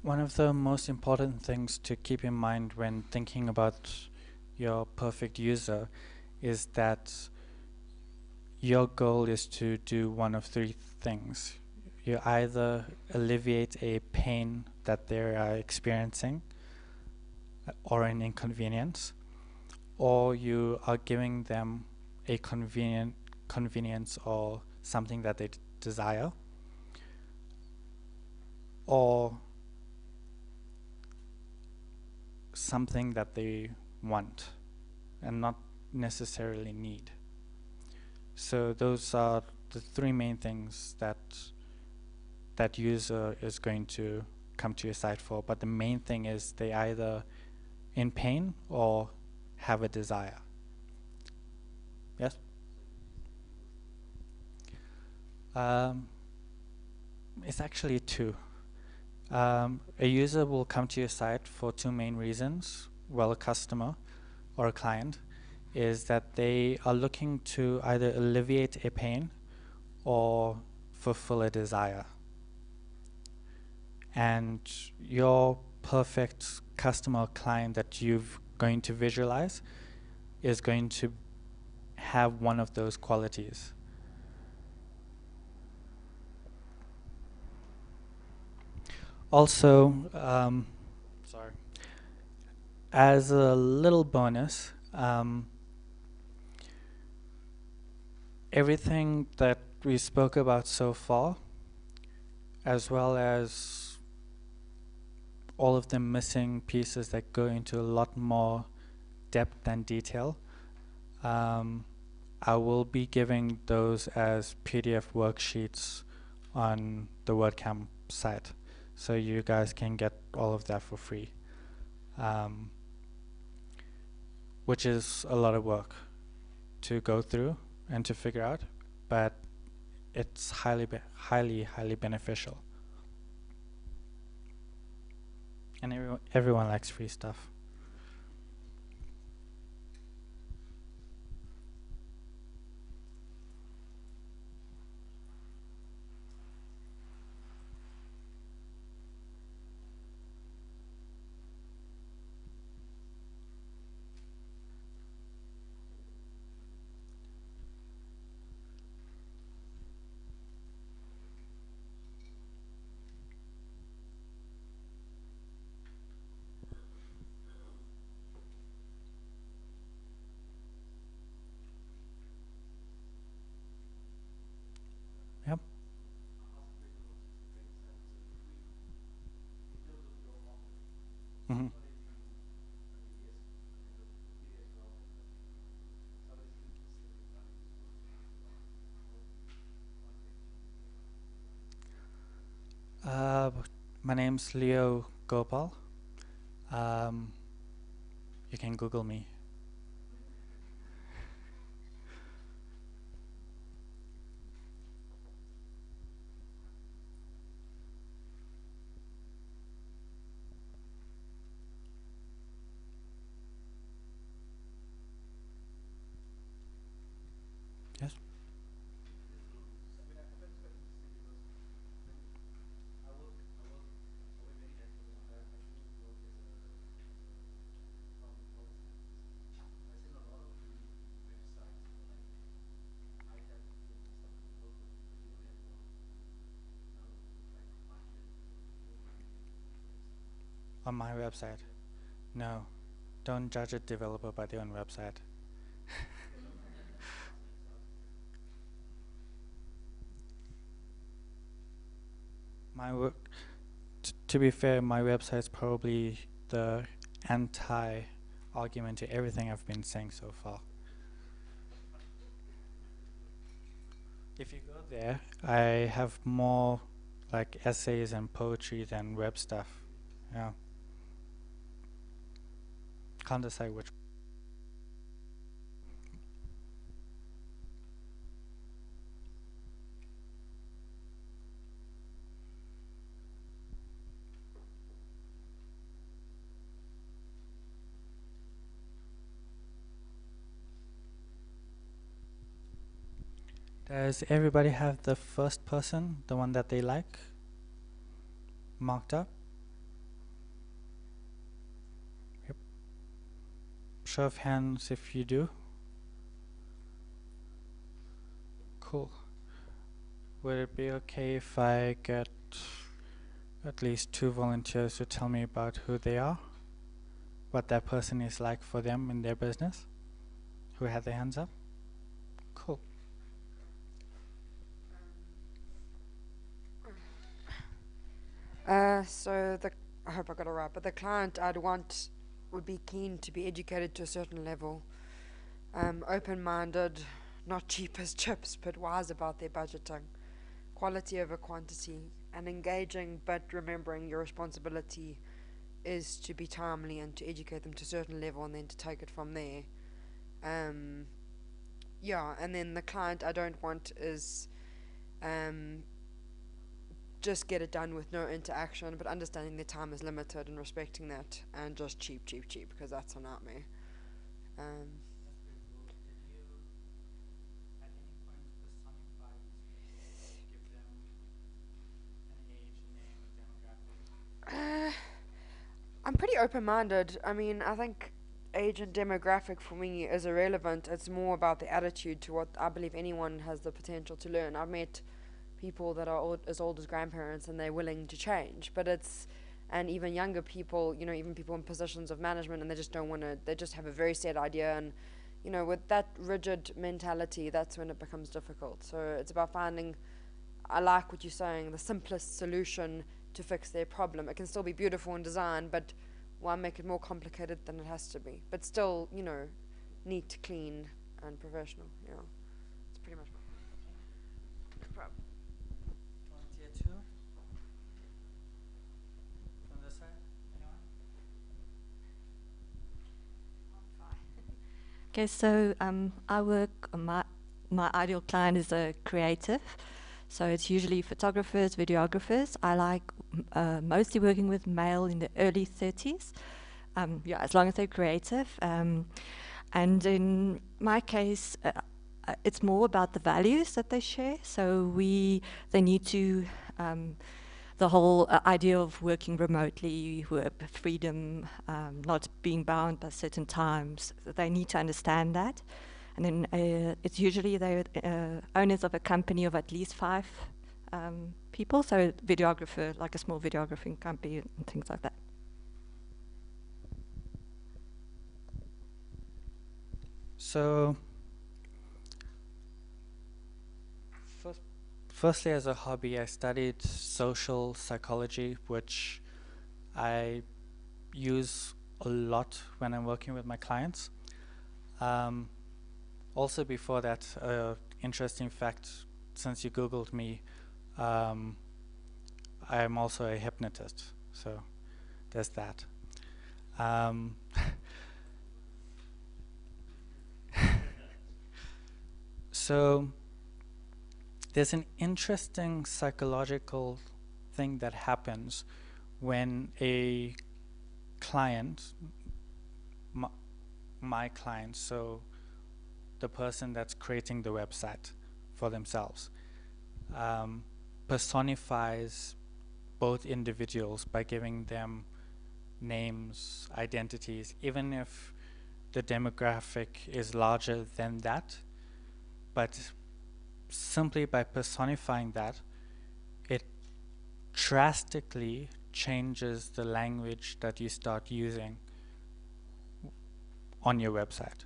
One of the most important things to keep in mind when thinking about your perfect user is that your goal is to do one of three things. You either alleviate a pain that they are experiencing or an inconvenience, or you are giving them a convenience or something that they desire, or something that they want and not necessarily need. So those are the three main things that user is going to come to your site for. But the main thing is they either in pain or have a desire. Yes? It's actually two. A user will come to your site for two main reasons. Well, a customer or a client is that they are looking to either alleviate a pain or fulfill a desire. And your perfect customer or client that you're going to visualize is going to have one of those qualities. Also, sorry, as a little bonus, everything that we spoke about so far, as well as all of the missing pieces that go into a lot more depth and detail, I will be giving those as PDF worksheets on the WordCamp site, so you guys can get all of that for free, which is a lot of work to go through and to figure out, but it's highly beneficial. And everyone likes free stuff. Yep. Mm-hmm. My name's Leo Gopal. You can Google me. Yes. On my website. No, don't judge a developer by their own website. My work, to be fair, my website's probably the anti-argument to everything I've been saying so far. If you go there, I have more like essays and poetry than web stuff. Yeah. Can't decide which. Does everybody have the first person, the one that they like, marked up? Show of hands if you do. Cool. Would it be okay if I get at least 2 volunteers to tell me about who they are? What that person is like for them in their business? Who had their hands up? Cool. I hope I got it right, but the client I'd want would be keen to be educated to a certain level, open-minded, not cheap as chips, but wise about their budgeting, quality over quantity, and engaging, but remembering your responsibility is to be timely and to educate them to a certain level and then to take it from there. And then the client I don't want is just get it done with no interaction, but understanding their time is limited and respecting that, and just cheap, because that's a nightmare. I'm pretty open-minded. I mean, I think age and demographic for me is irrelevant. It's more about the attitude to what I believe anyone has the potential to learn. I've met people that are as old as grandparents and they're willing to change, and even younger people, even people in positions of management, and they just don't want to, they just have a very set idea, and with that rigid mentality, that's when it becomes difficult. So it's about finding, I like what you're saying, the simplest solution to fix their problem. It can still be beautiful in design, but why make it more complicated than it has to be? But still, neat, clean, and professional. It's pretty much no problem. Volunteer 2? From this side? Anyone? Okay, so I work, my ideal client is a creative. So it's usually photographers, videographers. I like mostly working with male in the early 30s. As long as they're creative. And in my case, it's more about the values that they share. So they need to, the whole idea of working remotely, freedom, not being bound by certain times. They need to understand that. And then it's usually they're owners of a company of at least 5 people, so videographer, like a small videographing company and things like that. So, firstly, as a hobby, I studied social psychology, which I use a lot when I'm working with my clients. Also before that, interesting fact, since you Googled me, I am also a hypnotist, so there's that. So there's an interesting psychological thing that happens when a client, my client, so the person that's creating the website for themselves, personifies both individuals by giving them names, identities, even if the demographic is larger than that. But simply by personifying that, it drastically changes the language that you start using on your website.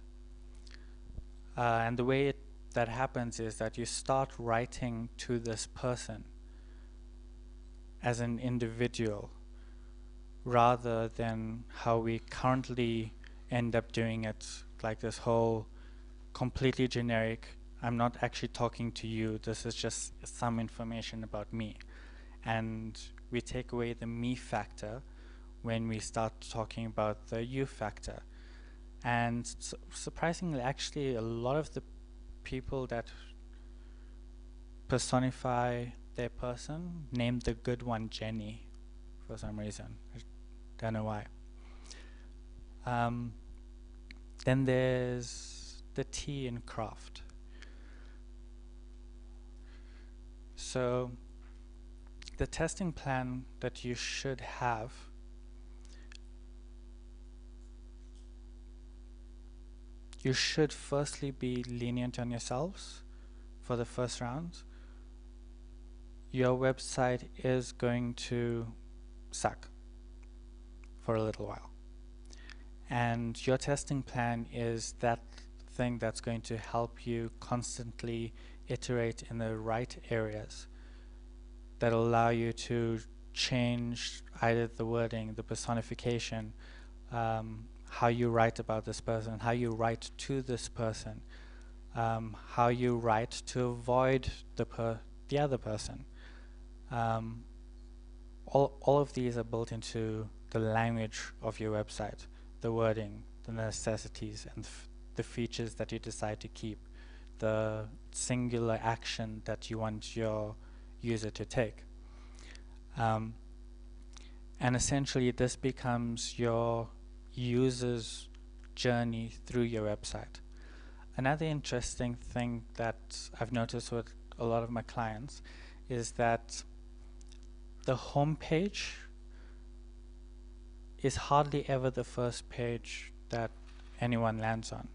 And the way that happens is that you start writing to this person as an individual rather than how we currently end up doing it, like this whole completely generic, I'm not actually talking to you, this is just some information about me. And we take away the me factor when we start talking about the you factor. And surprisingly, actually, a lot of the people that personify their person name the good one Jenny for some reason. I don't know why. Then there's the T in craft. So the testing plan that you should have you should firstly be lenient on yourselves for the first round. Your website is going to suck for a little while. And your testing plan is that thing that's going to help you constantly iterate in the right areas that allow you to change either the wording, the personification, how you write about this person, how you write to this person, how you write to avoid the other person. All of these are built into the language of your website, the wording, the necessities, and the features that you decide to keep, the singular action that you want your user to take. And essentially this becomes your user's journey through your website. Another interesting thing that I've noticed with a lot of my clients is that the home page is hardly ever the first page that anyone lands on.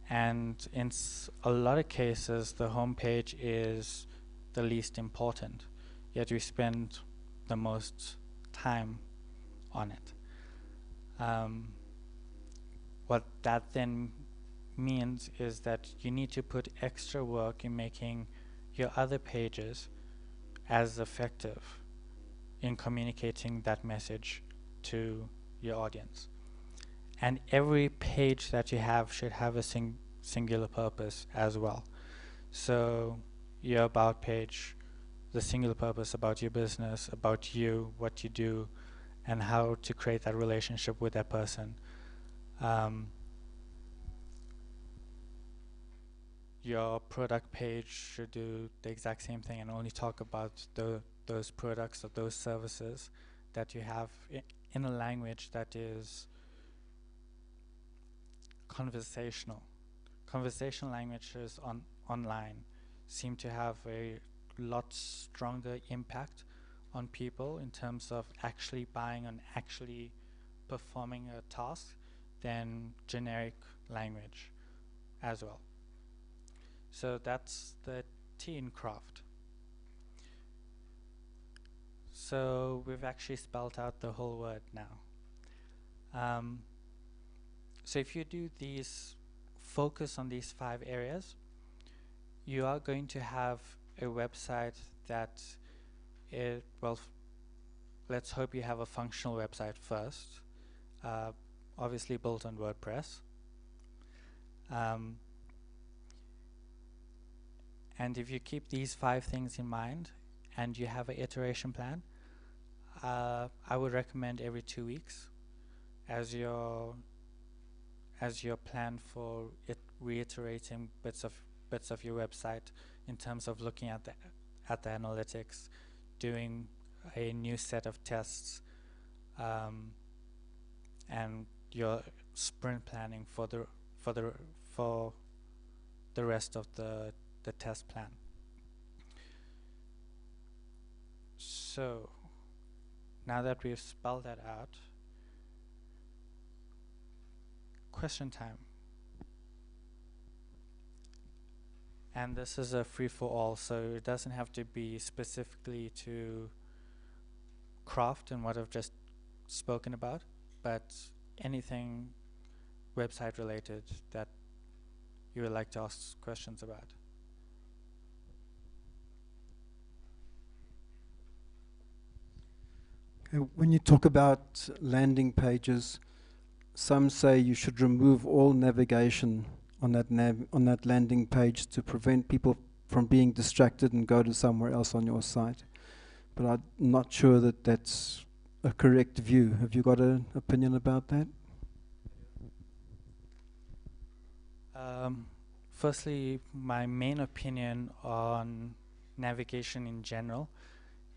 And in a lot of cases, the home page is the least important, yet we spend the most time on it. What that then means is that you need to put extra work in making your other pages as effective in communicating that message to your audience. And every page that you have should have a singular purpose as well. So your about page, the singular purpose about your business, about you, what you do, and how to create that relationship with that person. Your product page should do the exact same thing and only talk about those products or those services that you have in a language that is conversational. Conversational languages online seem to have a lot stronger impact on people in terms of actually buying and actually performing a task than generic language as well. So that's the T in craft. So we've actually spelled out the whole word now. So if you do focus on these 5 areas, you are going to have a website that let's hope you have a functional website first, obviously built on WordPress. And if you keep these 5 things in mind and you have an iteration plan, I would recommend every 2 weeks as your plan for reiterating bits of your website in terms of looking at the analytics, doing a new set of tests, and your sprint planning for the rest of the test plan. So now that we've spelled that out, question time. And this is a free-for-all, so it doesn't have to be specifically to craft and what I've just spoken about, but anything website related that you would like to ask questions about. When you talk about landing pages, some say you should remove all navigation on that landing page to prevent people from being distracted and go to somewhere else on your site. But I'm not sure that that's a correct view. Have you got an opinion about that? Firstly, my main opinion on navigation in general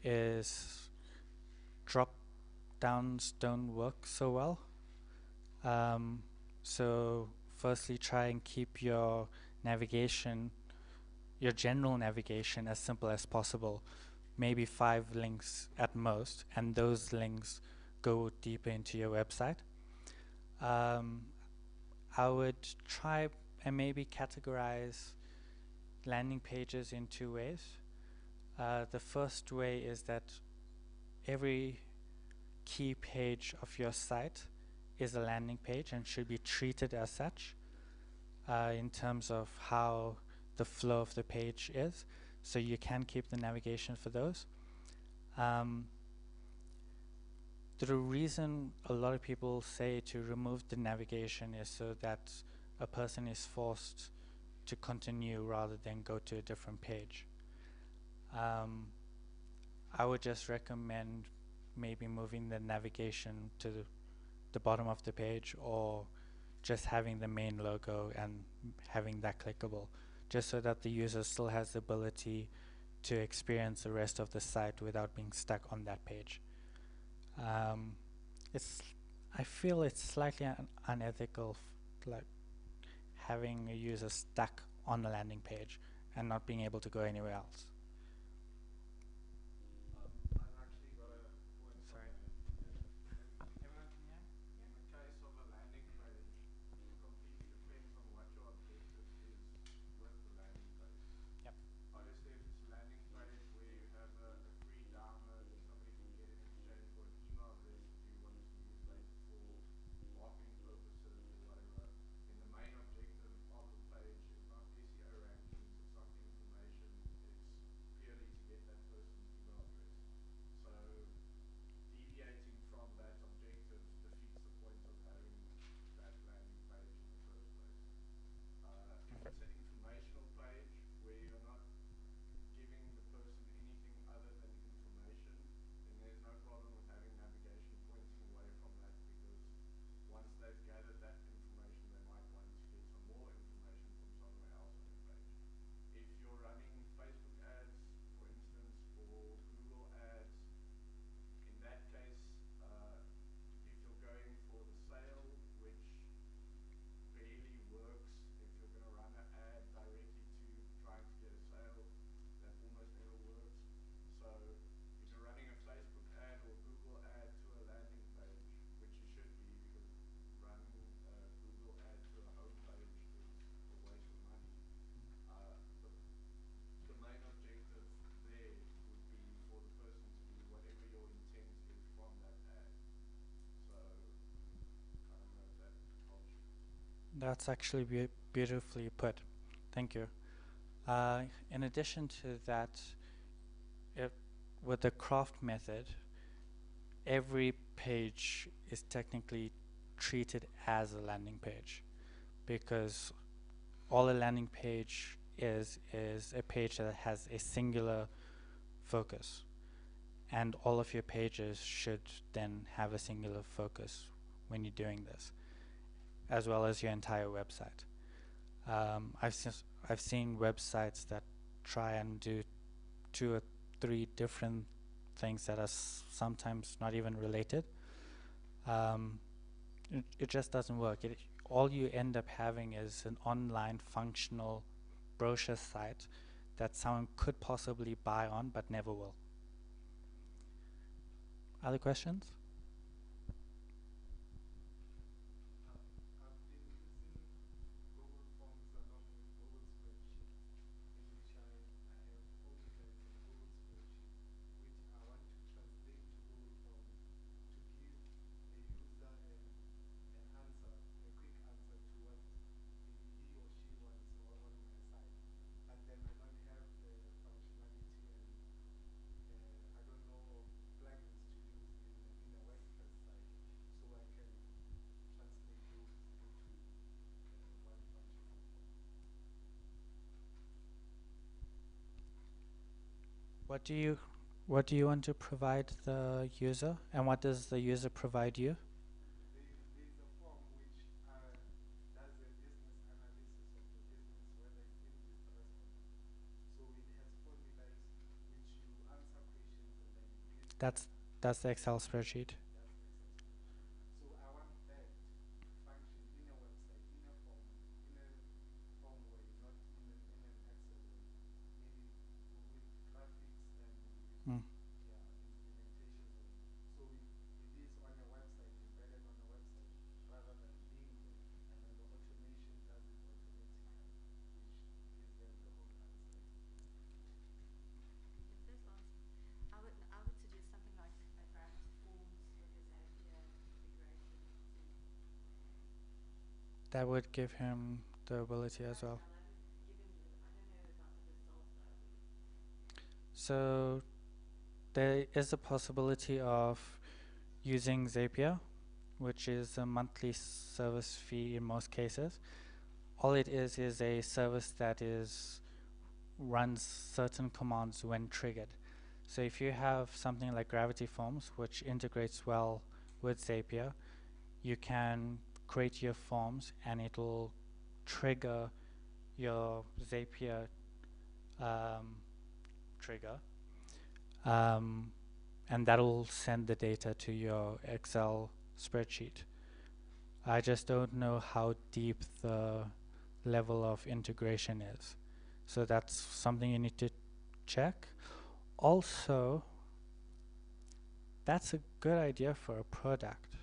is drop downs don't work so well. So firstly, try and keep your navigation, your general navigation, as simple as possible. Maybe 5 links at most, and those links go deeper into your website. I would try and maybe categorize landing pages in two ways. The first way is that every key page of your site is a landing page and should be treated as such in terms of how the flow of the page is. So you can keep the navigation for those. The reason a lot of people say to remove the navigation is so that a person is forced to continue rather than go to a different page. I would just recommend maybe moving the navigation to the bottom of the page, or just having the main logo and having that clickable, just so that the user still has the ability to experience the rest of the site without being stuck on that page. I feel it's slightly unethical, like having a user stuck on the landing page and not being able to go anywhere else. I've actually got a point. Sorry. In the case of a landing page, it completely depends on what your objective is with the landing page. Yep. Obviously, if it's a landing page where you have a free download that somebody can get in exchange for an email address that you want to use later for marketing purposes or whatever, then the main objective of the page is not SEO rankings, it's not information, it's purely to get that person's email address. So deviating from that objective defeats the point of having that landing page in the first place. If it's an informational page where you're not giving the person anything other than information, then there's no problem with having navigation pointing away from that, because once they've gathered that information, they might want to get some more information from somewhere else on your page. If you're running Facebook ads, for instance, or Google ads, in that case, if you're going for the sale, which barely works, if you're going to run an ad directly to trying to get a sale, that almost never works. So if you're running a Facebook ad or a Google ad to a landing page, which you should be, because running a Google ad to a home page is a waste of money, the main objective there would be for the person to do whatever your intent is from that ad. So I don't know if that helps you. That's actually beautifully put. Thank you. In addition to that, with the craft method, every page is technically treated as a landing page, because all a landing page is a page that has a singular focus, and all of your pages should then have a singular focus when you're doing this, as well as your entire website. I've seen websites that try and do 2 or 3 different things that are sometimes not even related. It just doesn't work. All you end up having is an online functional brochure site that someone could possibly buy on but never will. Other questions? I've been using Google Forms along with Google Spreadsheet, in which I have formulated Google Spreadsheet, which I want to translate to Google Forms to give a user an answer, a quick answer to what he or she wants on my site. But then I don't have the functionality, and I don't know plugins to use in a WordPress site, so I can translate those into one functional form. What do you want to provide the user, and what does the user provide you? There's a form which does a business analysis of the business, whether it's in distress or not. So it has formulas which you answer questions and then it gives you That's the Excel spreadsheet. that's the Excel spreadsheet. So I want that to function in a website, in a form way, not in an Excel way. Maybe with graphics and with implementations of it. So it is on a website, embedded on a website, rather than being there, and then the That would give him the ability as well. So there is a possibility of using Zapier, which is a monthly service fee in most cases. All it is a service that runs certain commands when triggered. So if you have something like Gravity Forms, which integrates well with Zapier, you can create your forms and it'll trigger your Zapier trigger, and that'll send the data to your Excel spreadsheet. I just don't know how deep the level of integration is. So that's something you need to check. Also, that's a good idea for a product.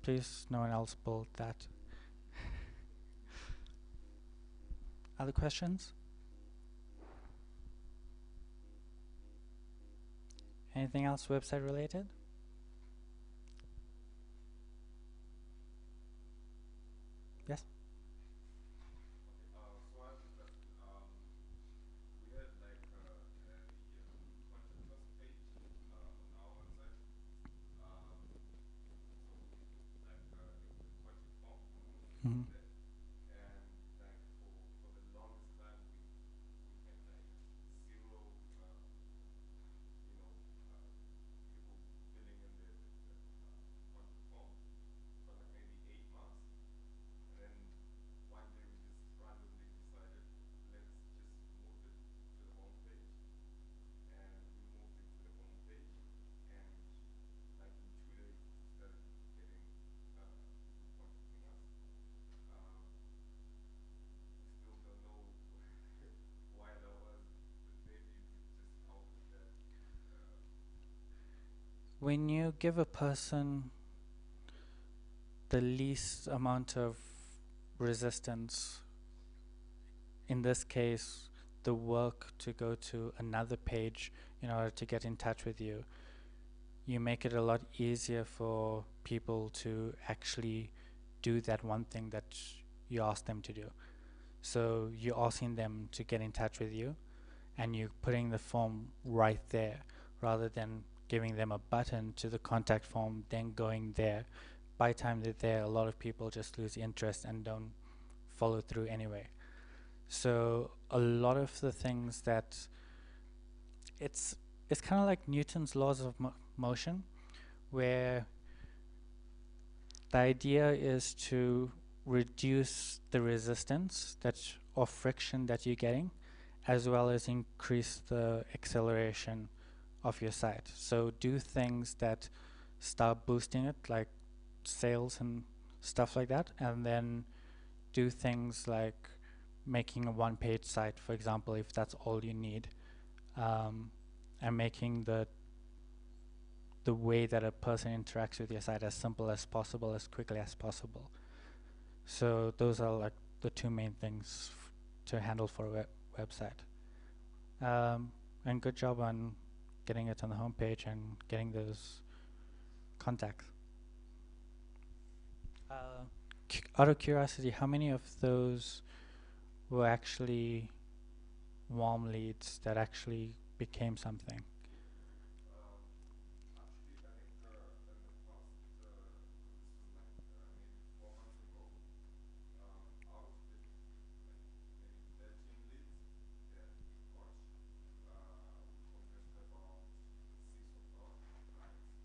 Please, no one else build that. Other questions? Anything else website related? Yes? So I have a question. We had like contact us page on our website. So like a contact form Mm-hmm. there. And like for the longest time we had like zero people filling in the contact form for like maybe 8 months. And then one day we just randomly decided let's just move it to the home page. And we moved it to the home page. And like in 2 days we started getting contacting us. We still don't know why that was, but maybe you could just help with that. When you give a person the least amount of resistance, in this case, the work to go to another page in order to get in touch with you, you make it a lot easier for people to actually do that one thing that you ask them to do. So you're asking them to get in touch with you and you're putting the form right there rather than giving them a button to the contact form, then going there. By the time they're there, a lot of people just lose interest and don't follow through anyway. So a lot of the things that it's kind of like Newton's laws of motion, where the idea is to reduce the resistance or friction that you're getting, as well as increase the acceleration of your site. So do things that start boosting it, like sales and stuff like that, and then do things like making a one-page site, for example, if that's all you need, and making the way that a person interacts with your site as simple as possible, as quickly as possible. So those are like the two main things to handle for a website. And good job on getting it on the homepage and getting those contacts. Out of curiosity, how many of those were actually warm leads that actually became something? Actually, I think in the past, this was like maybe 4 months ago. Out of the like maybe 13 leads that we got, we converted about 6 of our clients.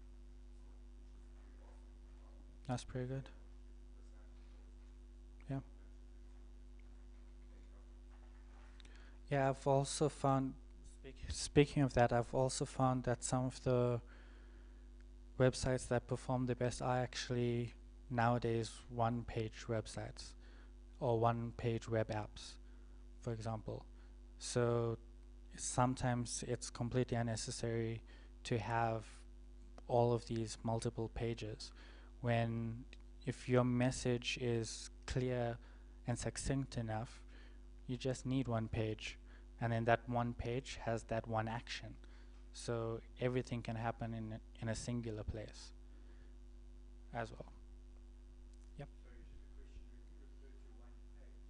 So which was pretty awesome. That's pretty good. 50% Yeah. converted into Yeah, I've also found, speaking of that, I've also found that some of the websites that perform the best are actually nowadays one-page websites or one-page web apps, for example. So sometimes it's completely unnecessary to have all of these multiple pages when if your message is clear and succinct enough, you just need one page, and then that one page has that one action. So everything can happen in a singular place. as well. Yep. Sorry, just a question. When you refer to one page,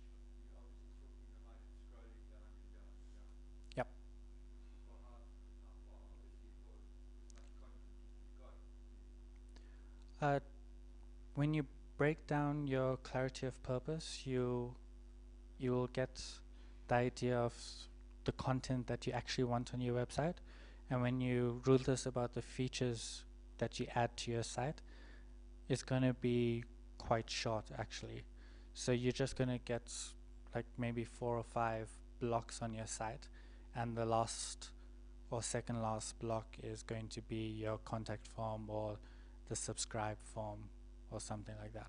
you're obviously talking about it scrolling down and down and down. Yep. For how far? Obviously for as much content as you've got. When you break down your clarity of purpose, you will get the idea of the content that you actually want on your website. And when you rule this about the features that you add to your site, it's going to be quite short actually. So you're just going to get like maybe 4 or 5 blocks on your site, and the last or second last block is going to be your contact form or the subscribe form or something like that.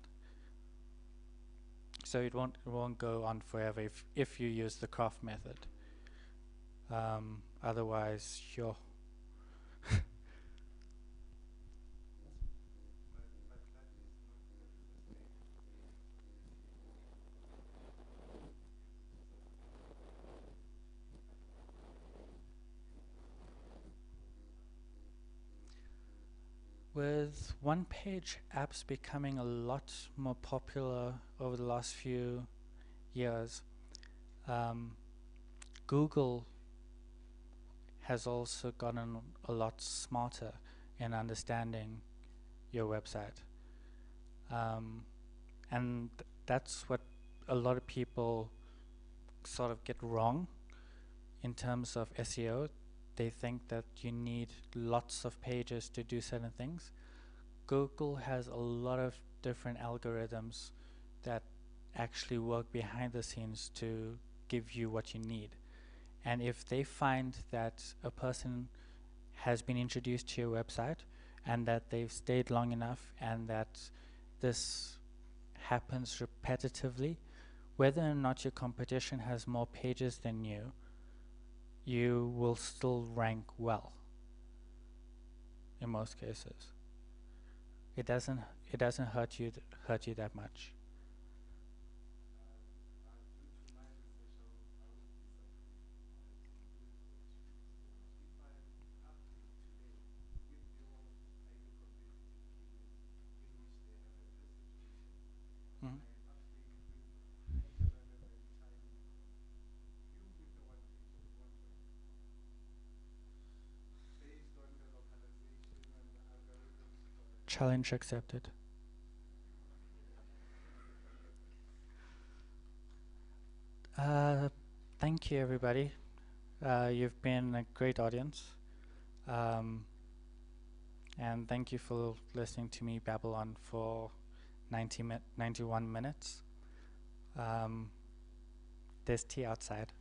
So it won't go on forever if you use the craft method. Otherwise, sure. With one-page apps becoming a lot more popular over the last few years, Google has also gotten a lot smarter in understanding your website. And that's what a lot of people sort of get wrong in terms of SEO. They think that you need lots of pages to do certain things. Google has a lot of different algorithms that actually work behind the scenes to give you what you need. And if they find that a person has been introduced to your website and that they've stayed long enough and that this happens repetitively, whether or not your competition has more pages than you, you will still rank well in most cases. It doesn't hurt you that much. Mhm. Challenge accepted. Thank you, everybody. You've been a great audience. And thank you for listening to me babble on for 91 minutes. There's tea outside.